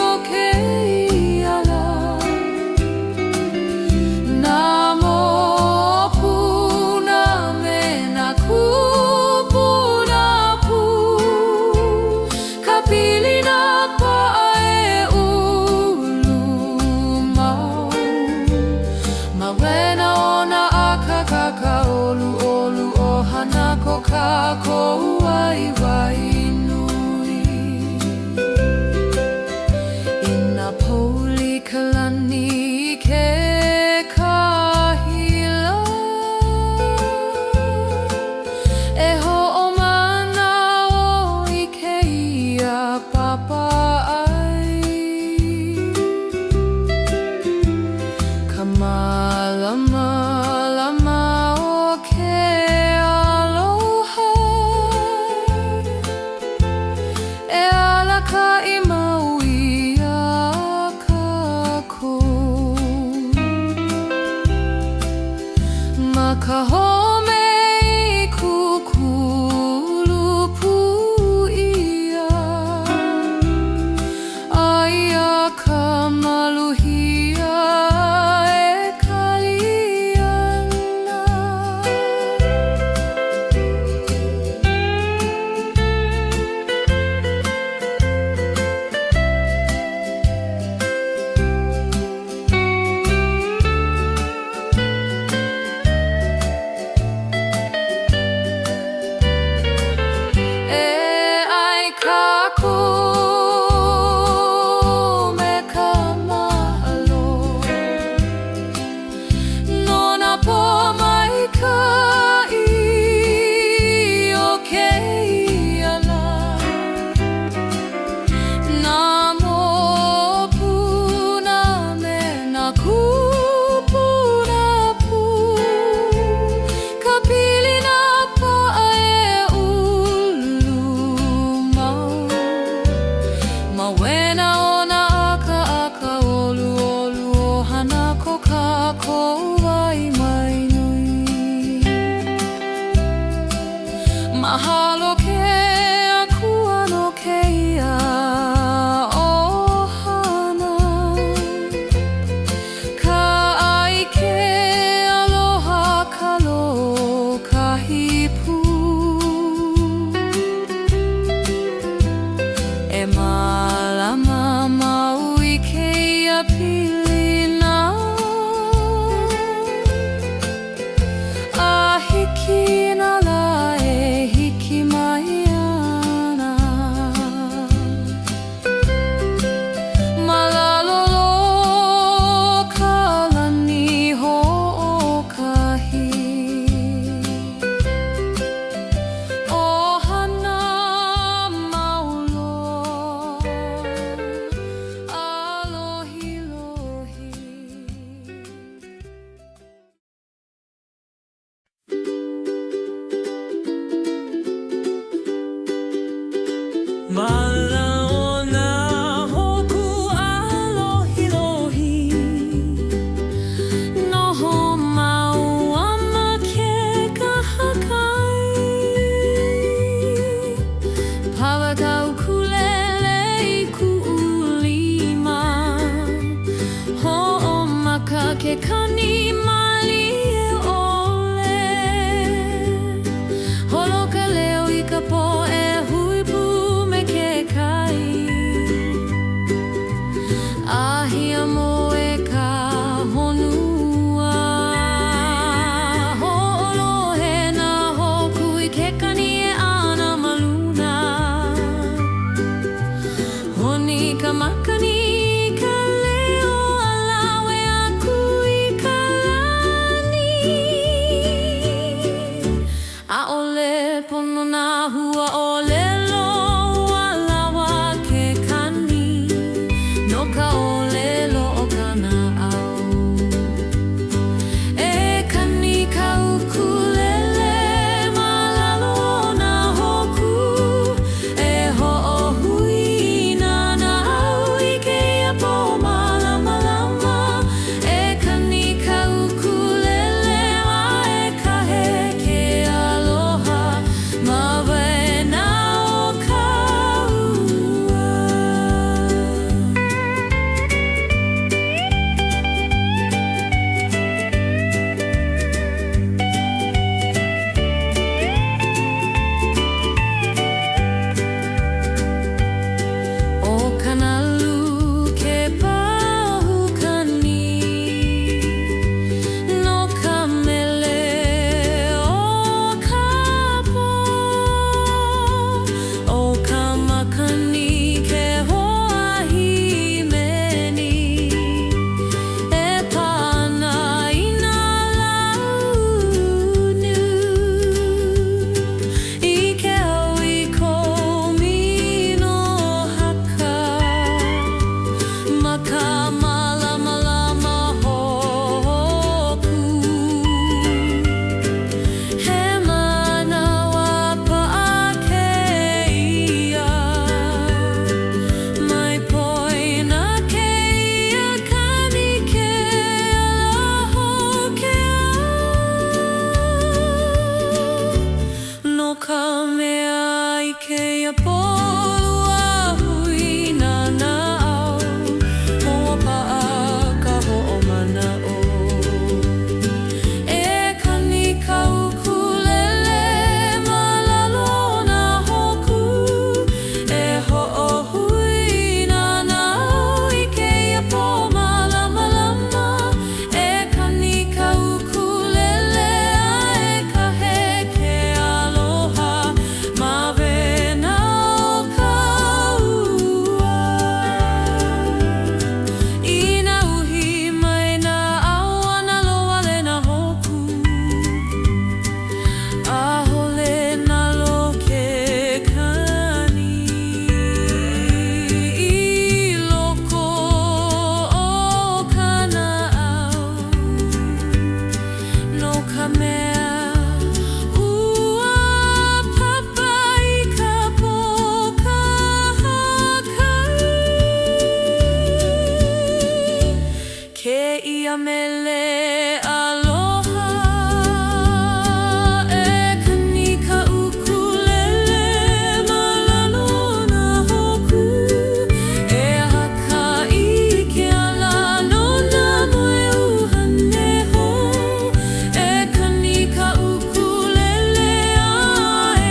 o ke ala. Nā mōpuna me nā kupuna pu. Ka pilina pa'a e ulu mau. Mawena ona aka olu olu ohana ko kākou waiwai nui. Ina pouli ka lani i ke kahila. E ho'omana o i ke ia papa ai. Ka malama lama o ke aloha. E ala ka i maui a kākou. Ma ka home i kukulu pu ia. Aia ka maluhia e kaliana. E ai kākou me ka mahalo. Nona po mai kai o ke ala. Nā mōpuna me nā kupuna pu. Ka pilina pa'a e ulu mau. Mawena ona aka olu olu ohana ko kākou waiwai nui. Mahalo ke akua no ke ia ohana. Ka ai ke aloha kalo kahi pu. E malama mau i ke ia pilina. kani mali e ole. Holoka leo I ka poe hui pu me ke kai. Ahia moe ka honua. Ho'olohe na hoku I ke kani e ana maluna. Honi ka makani ka leo alawe aku I ka lani. A ole pono na hua ole lo alawa ke kani. No ka ole lo o kana au. E kani ka ukulele malalo na hoku. E ho'ohui na au I ke apo malama lama. E kani ka ukulele wa e kahe ke aloha. Mawena o kaua. O kanalu ke pahukani. No ka mele o ka po. O ka makani ke hoahi meni. E pana I nā launu. I ke au I kou mino haka. Ma ka malama lama hoku. He manawa paake ia. Mai poina ke ia kani ke alaho ke au. No ka mea I ke apolua hui nana au. Hoa paa ka ho'omana o. E kani ka ukulele malalo na hoku. E ho'ohui nana au I ke apo malama lama. E kani ka ukulele a e kahe ke aloha. Mawena o kaua. Ina uhi mai na au ana loa le na hoku. Ahole na lo ke kani. I loko o kana au. No ka mea ua papa I ka pokahakai. Ke ia mele aloha. E kani ka ukulele malalo na hoku. E haka I ke ala no na moe uhane ho. E kani ka ukulele a e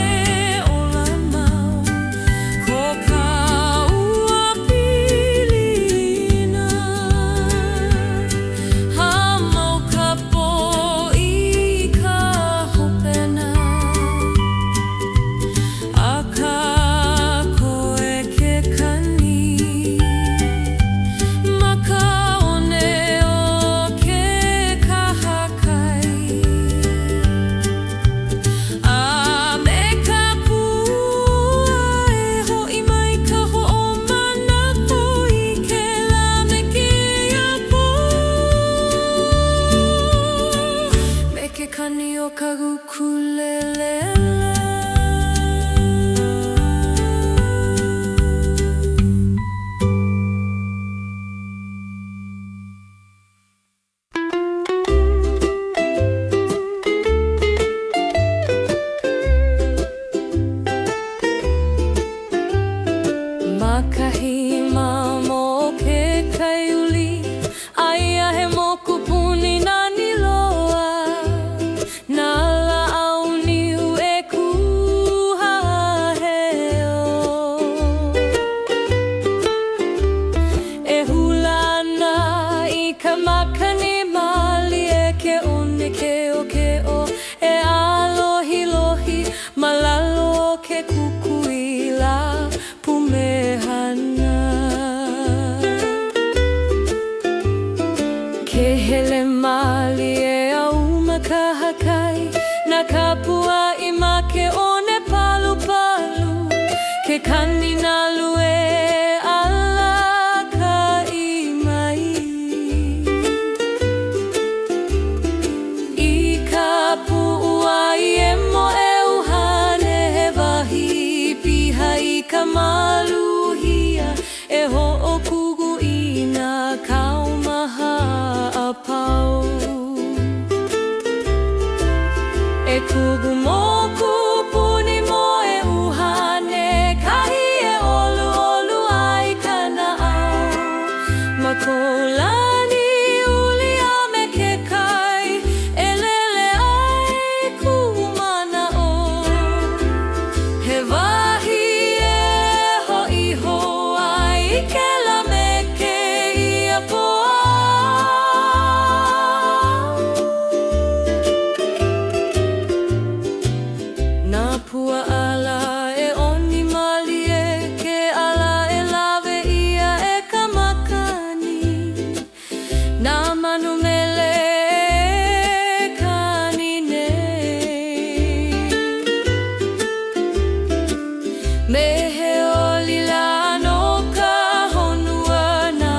ola mau. Ko ka ua pilina. Ha mau ka po Hele mali e au makahakai na kapua I make one palu palu ke kani na lue ala ka I mai I kapua I e mo e uhane he wahi piha I ka maluhia e ho'okugu I na kaumaha apau e kugu moku puni mo e uhane kahi e olu olu ai kana au makolani uli a me ke kai e lele ai kumana o he wahi e hoi ho ai ke la me ke ia po pua ala e oni mali e ke ala e lawe ia e ka makani na manu mele e kani nei me he oli la no ka honua na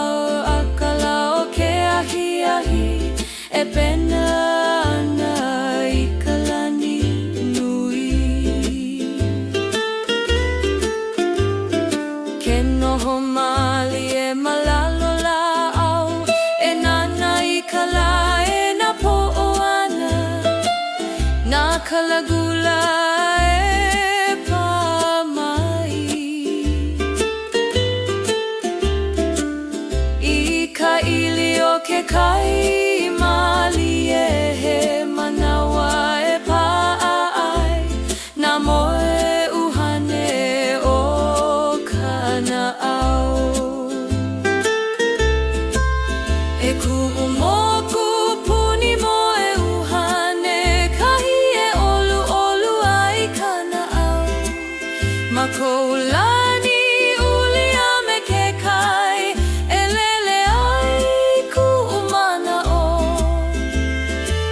au akala o ke ahi ahi e pena ana I ka lani noho mali e malalo la au e nana I ka la e na po'o ana na kalagula e pa mai I ka ili o ke kai mali e he manawa e pa ai na moe uhane o kana au e ku'u moku puni mo e uhane kahi e olu olu ai kana au makoulani uli a me ke kai e lele ai ku'u mana o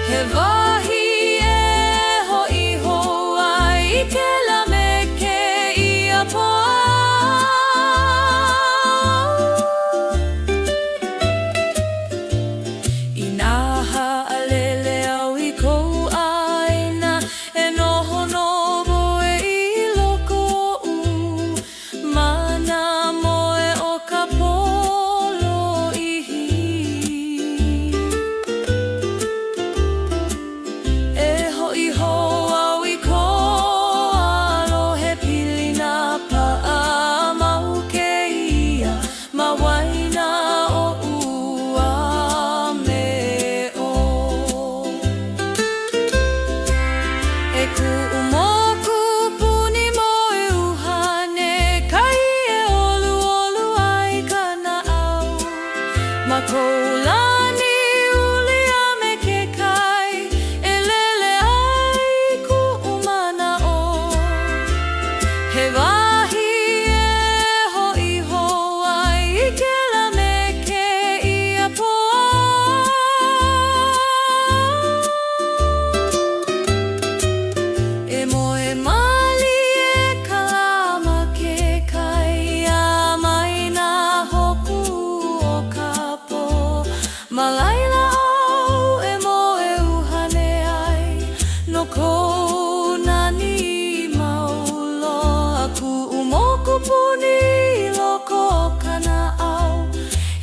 he wahi e hoi ho ai ke la me ke ia po makolani uli a me ke kai e lele ai ku'umana o he wahi e hoi ho ai ke la me ke ia po e moe mali e kalama ke kai a mai na hoku o ka malaila au e moe uhane ai no kou nani maulo aku umoku puni loko kana au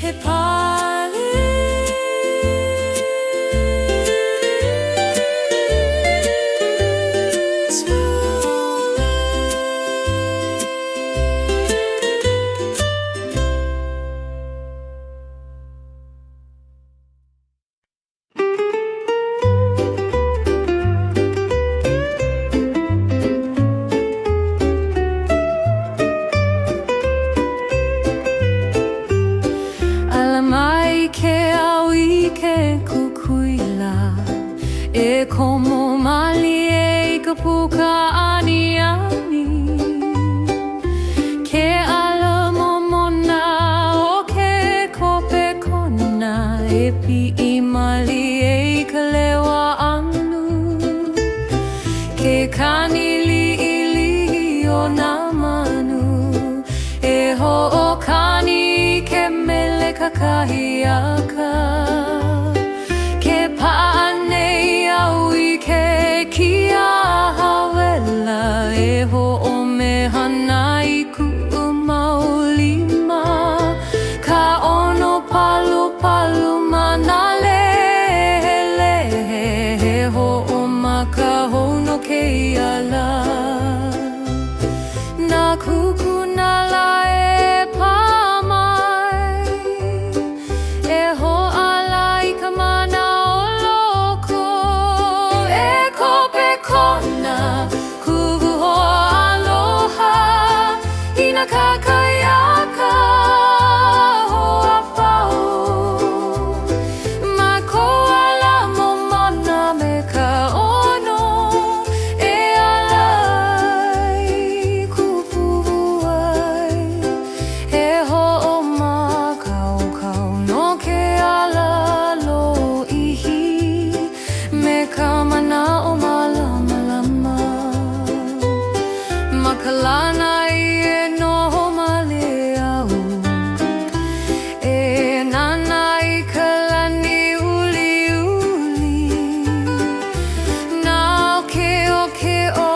he pale e komo mali e ka puka ani ani ke ala momona o ke kope kona e pi mali e ka lewa anu ke kani li'ili o nā manu e ho'okani ke mele kakahi aka ke pa'anei au i ke kia hawela e ho'omehana i ku'u maulima ka ono palu palu mana lehe he ho'omaka hono ke iala na kukuna la e pamai e ho'ala i ka mana o loko e kope kona kubu ho'aloha i na kakaiaka ho'apau ma koala momona me ka ono e alai kupu ai e ho'omakau kau no ke ala lo'ihi me ka mana o malama lama ma ka lana i e noho male au e nana i ka lani uli uli na o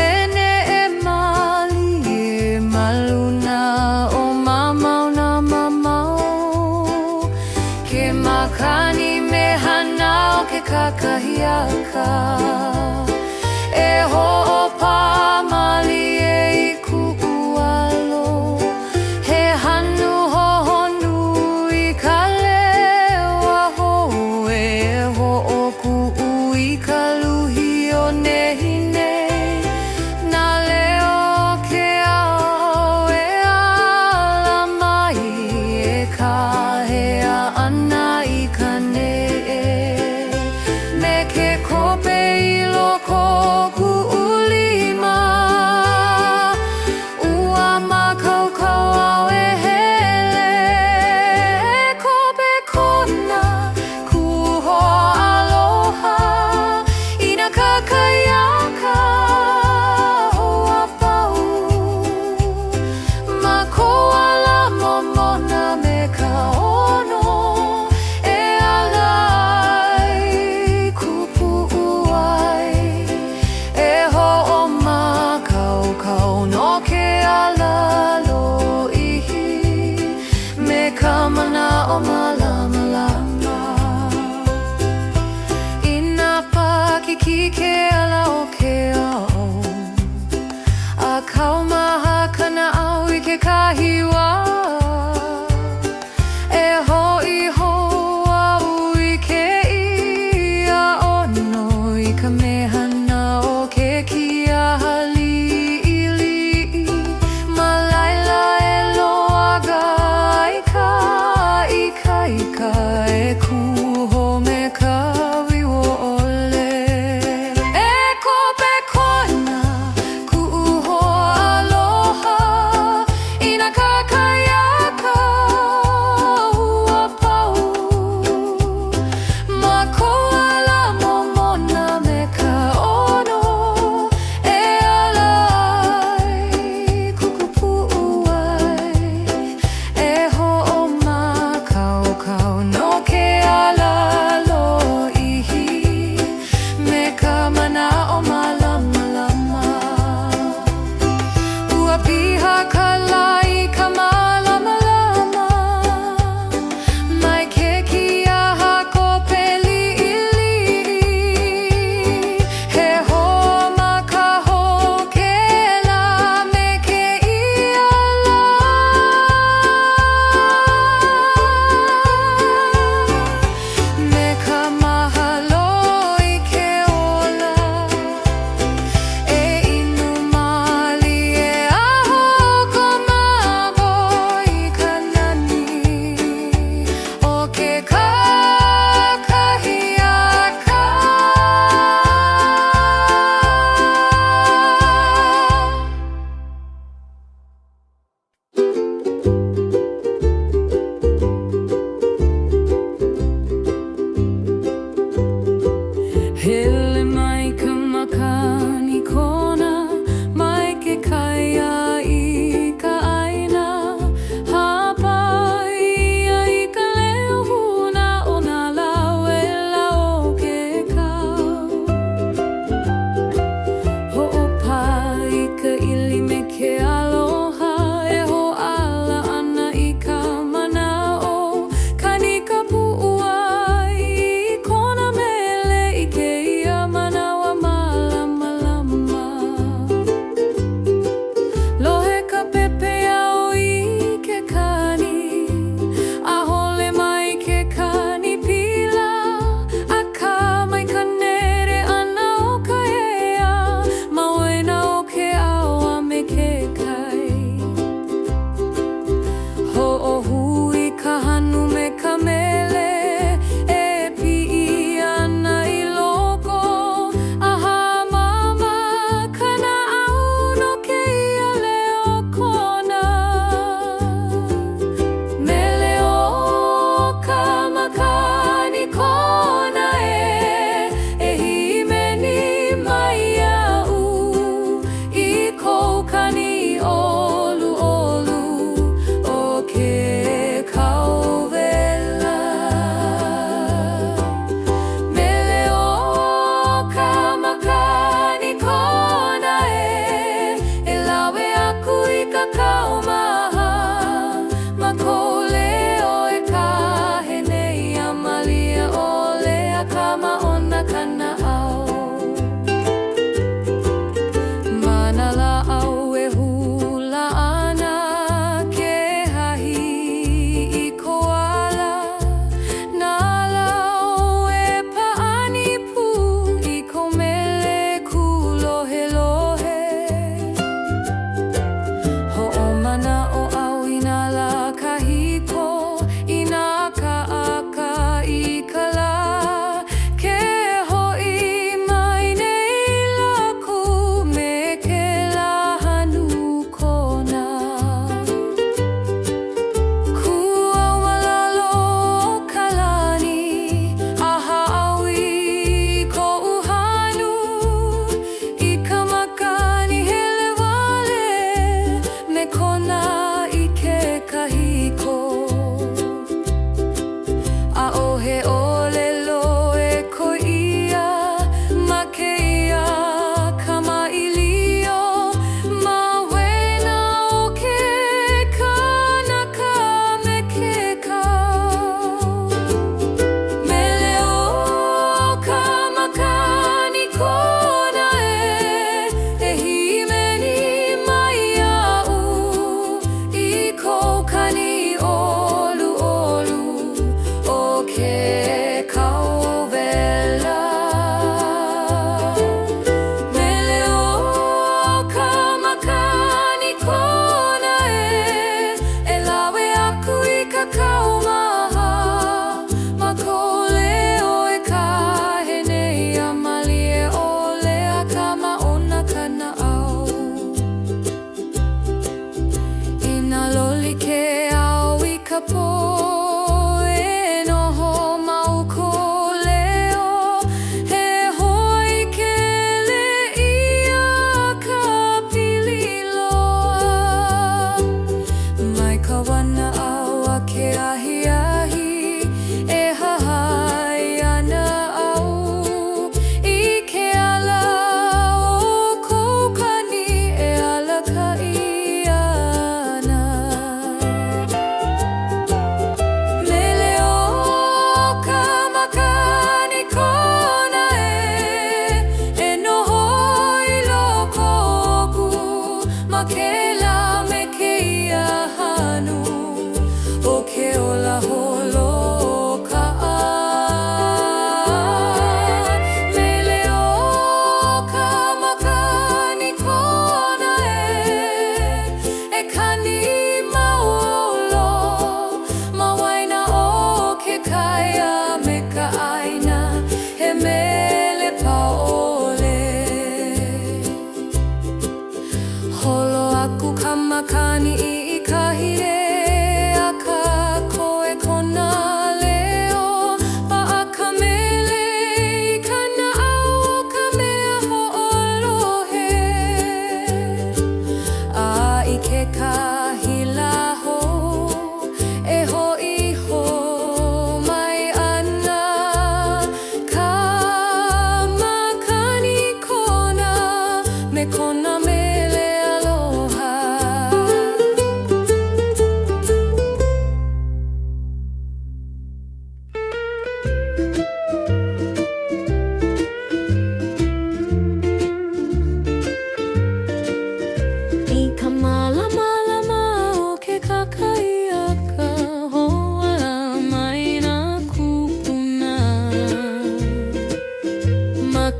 e ne e mali e maluna o mamau na mamau ke makani me hana o ke kakahiaka e ho'opa mali e i ku'u alo he hanu hohonu i ka lewa hoe e ho'oku'u i ka luhi o nehi nei na leo ke ao e ala mai e kahea ana i ka ne'e me ke kope i loko ku'u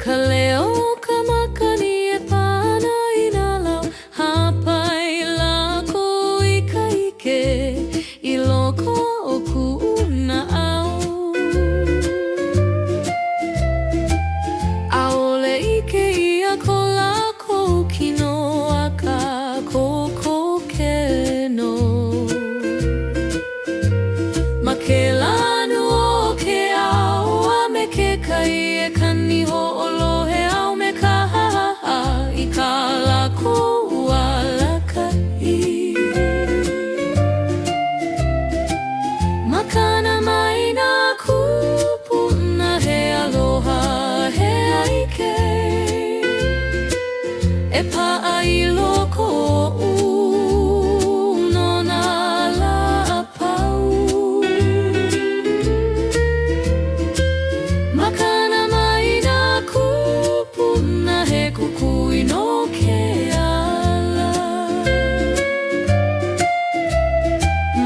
Ka leo ka makani e pana I nā lau hapai lako I ka ike I loko o ku'una au. ʻAʻole ike ia ko lākou kino a ka kokokeno. Ma ke lanu o ke ao a me ke kai e kani ho'olohe au me ka hahaha I ka lākou alakai. Makana mai nā kupuna he aloha he aike e pa'a I loko o no nā la'apau. Makana mai nā kupuna he kukui no ke ala.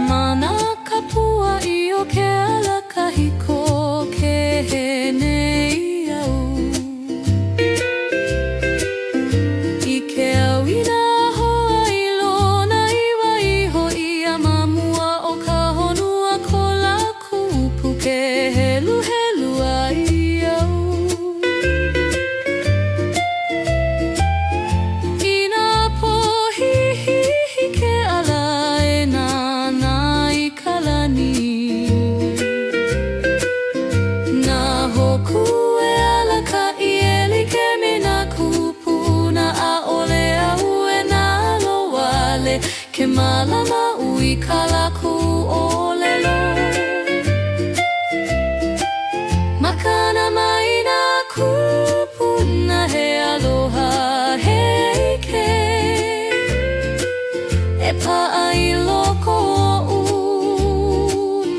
Mana kapua I o ke ala kahiko ke he nei au. I ke auina hoa I lona iwa iho ia mamua o ka honua ko lākou puke helu helu ai au. I nā pohihihi ke ala e nāna I ka lani. Nā hoku e ala ka I e like me nā kupuna ʻaʻole au e nā loale ke malama ui ka lākou ʻōlelo. Makana mai nā kupuna he aloha he ike e pa'a I loko o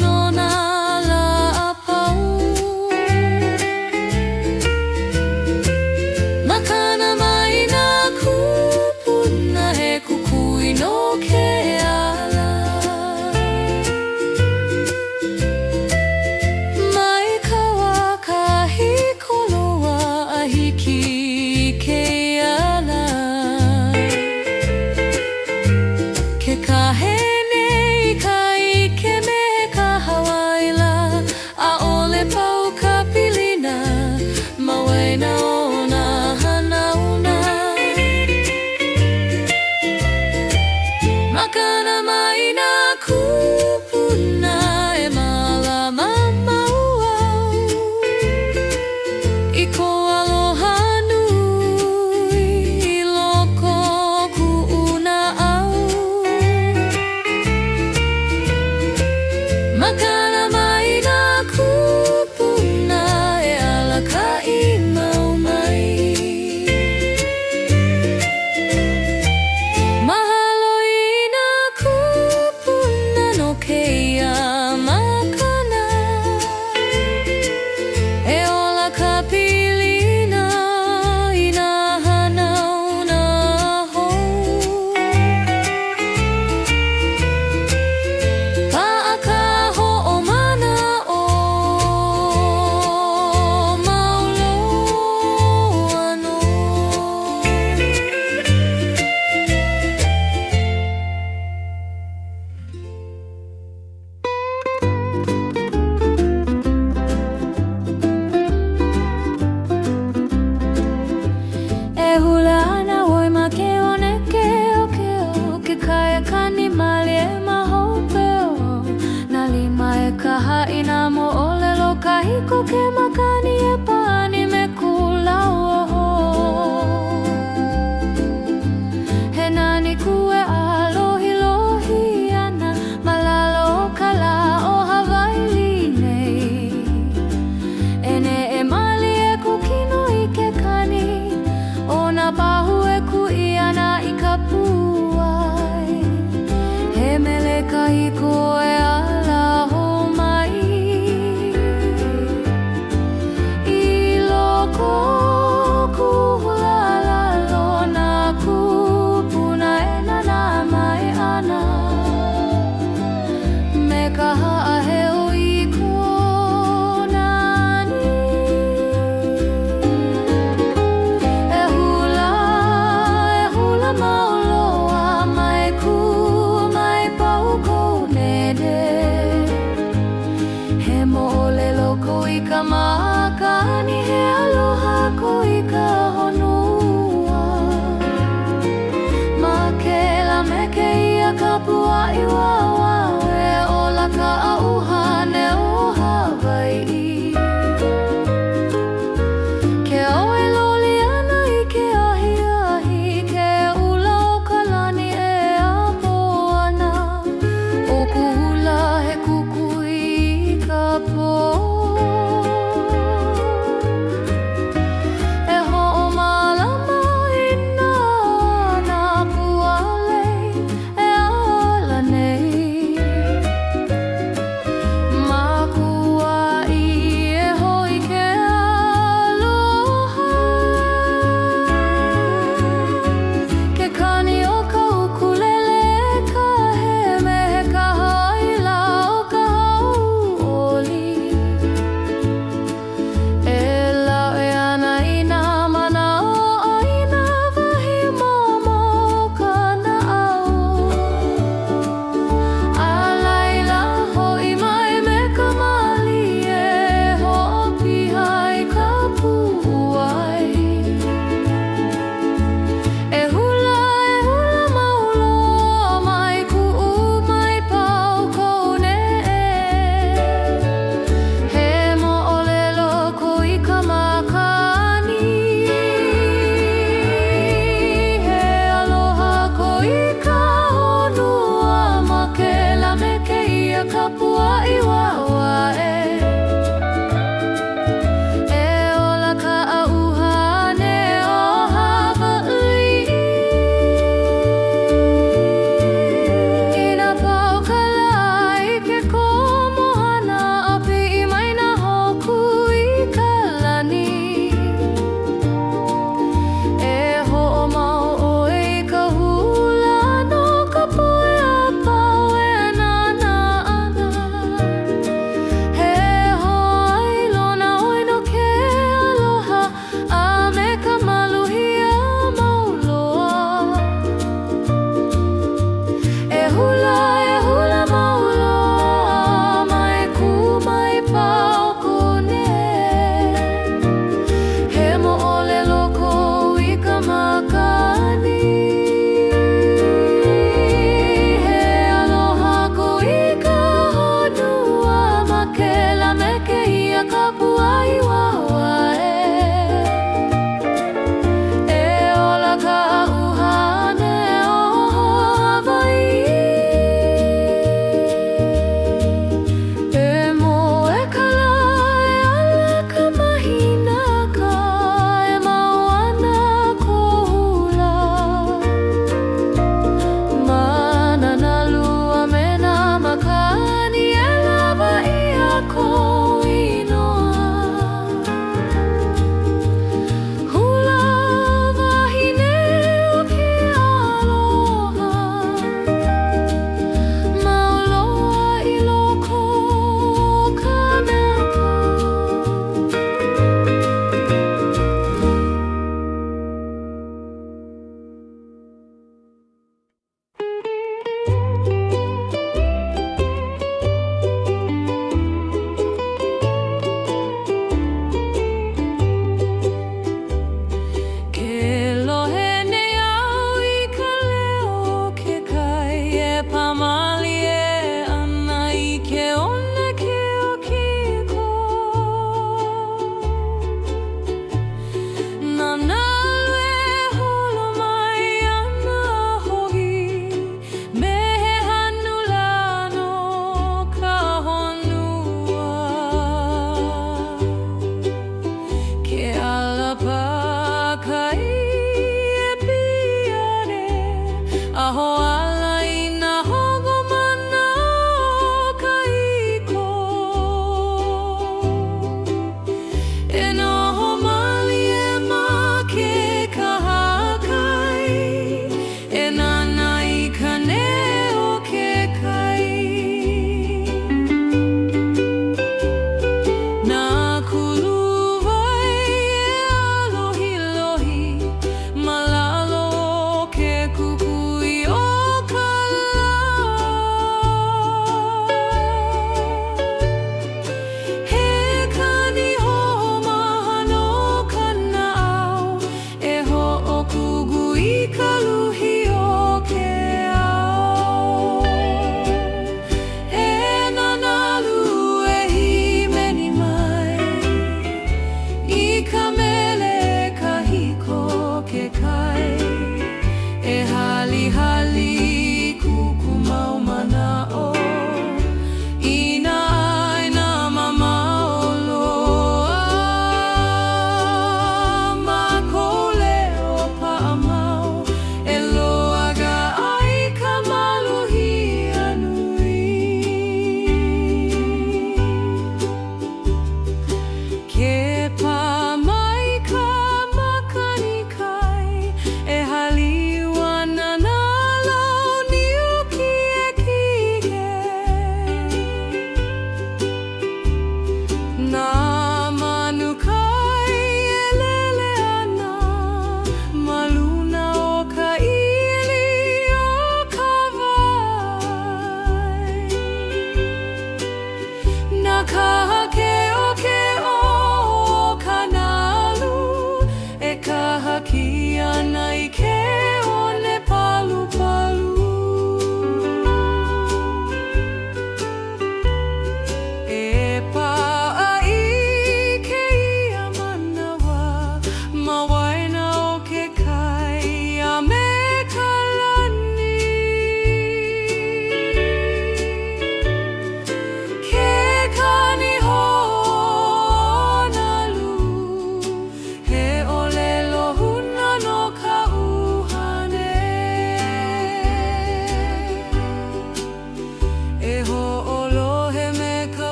no nā la'apau. Makana mai nā kupuna he kukui no ke ala. Mai ka wā kahi koloa a hiki I ke ala. Ke kahe nei ka ike me ka hawaila ʻaʻole pau ka pilina ma waena o nā hanauna. Makana mai nā kupuna e malama mau au I ko aloha nui I loko ku'una au. Makana mai nā kupuna e alakai mau mai. Mahalo I nā kupuna no kēia makana e ola ka pilina I nā hanauna hou. Pa'a ka ho'omana o maulo ano. E hula ana oi ma ke one ke o ke kai a kani mali e mahope o. Nā lima e kaha I nā mo'olelo kahiko ke makani e pani me kulau oho. He nani kue alohi lohi ana malalo o ka la o Hawaii nei. Ene e mali e kukino I ke kani o nā pahu e kui ana I ka puai. He mele kahiko e ala ho mai I loko kuhulala nā kupuna e nana mai ana. Me ka ha'ahe o I ko nani. ni he aloha ko I ka honua. Ma ke la me ke ia ka pua'i wawawe o la ka auhane o Hawaii. Ke oe loli ana I ke ahi ke ula o ka lani e apo ana. O ku hula he kukui I ka po.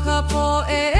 kapoe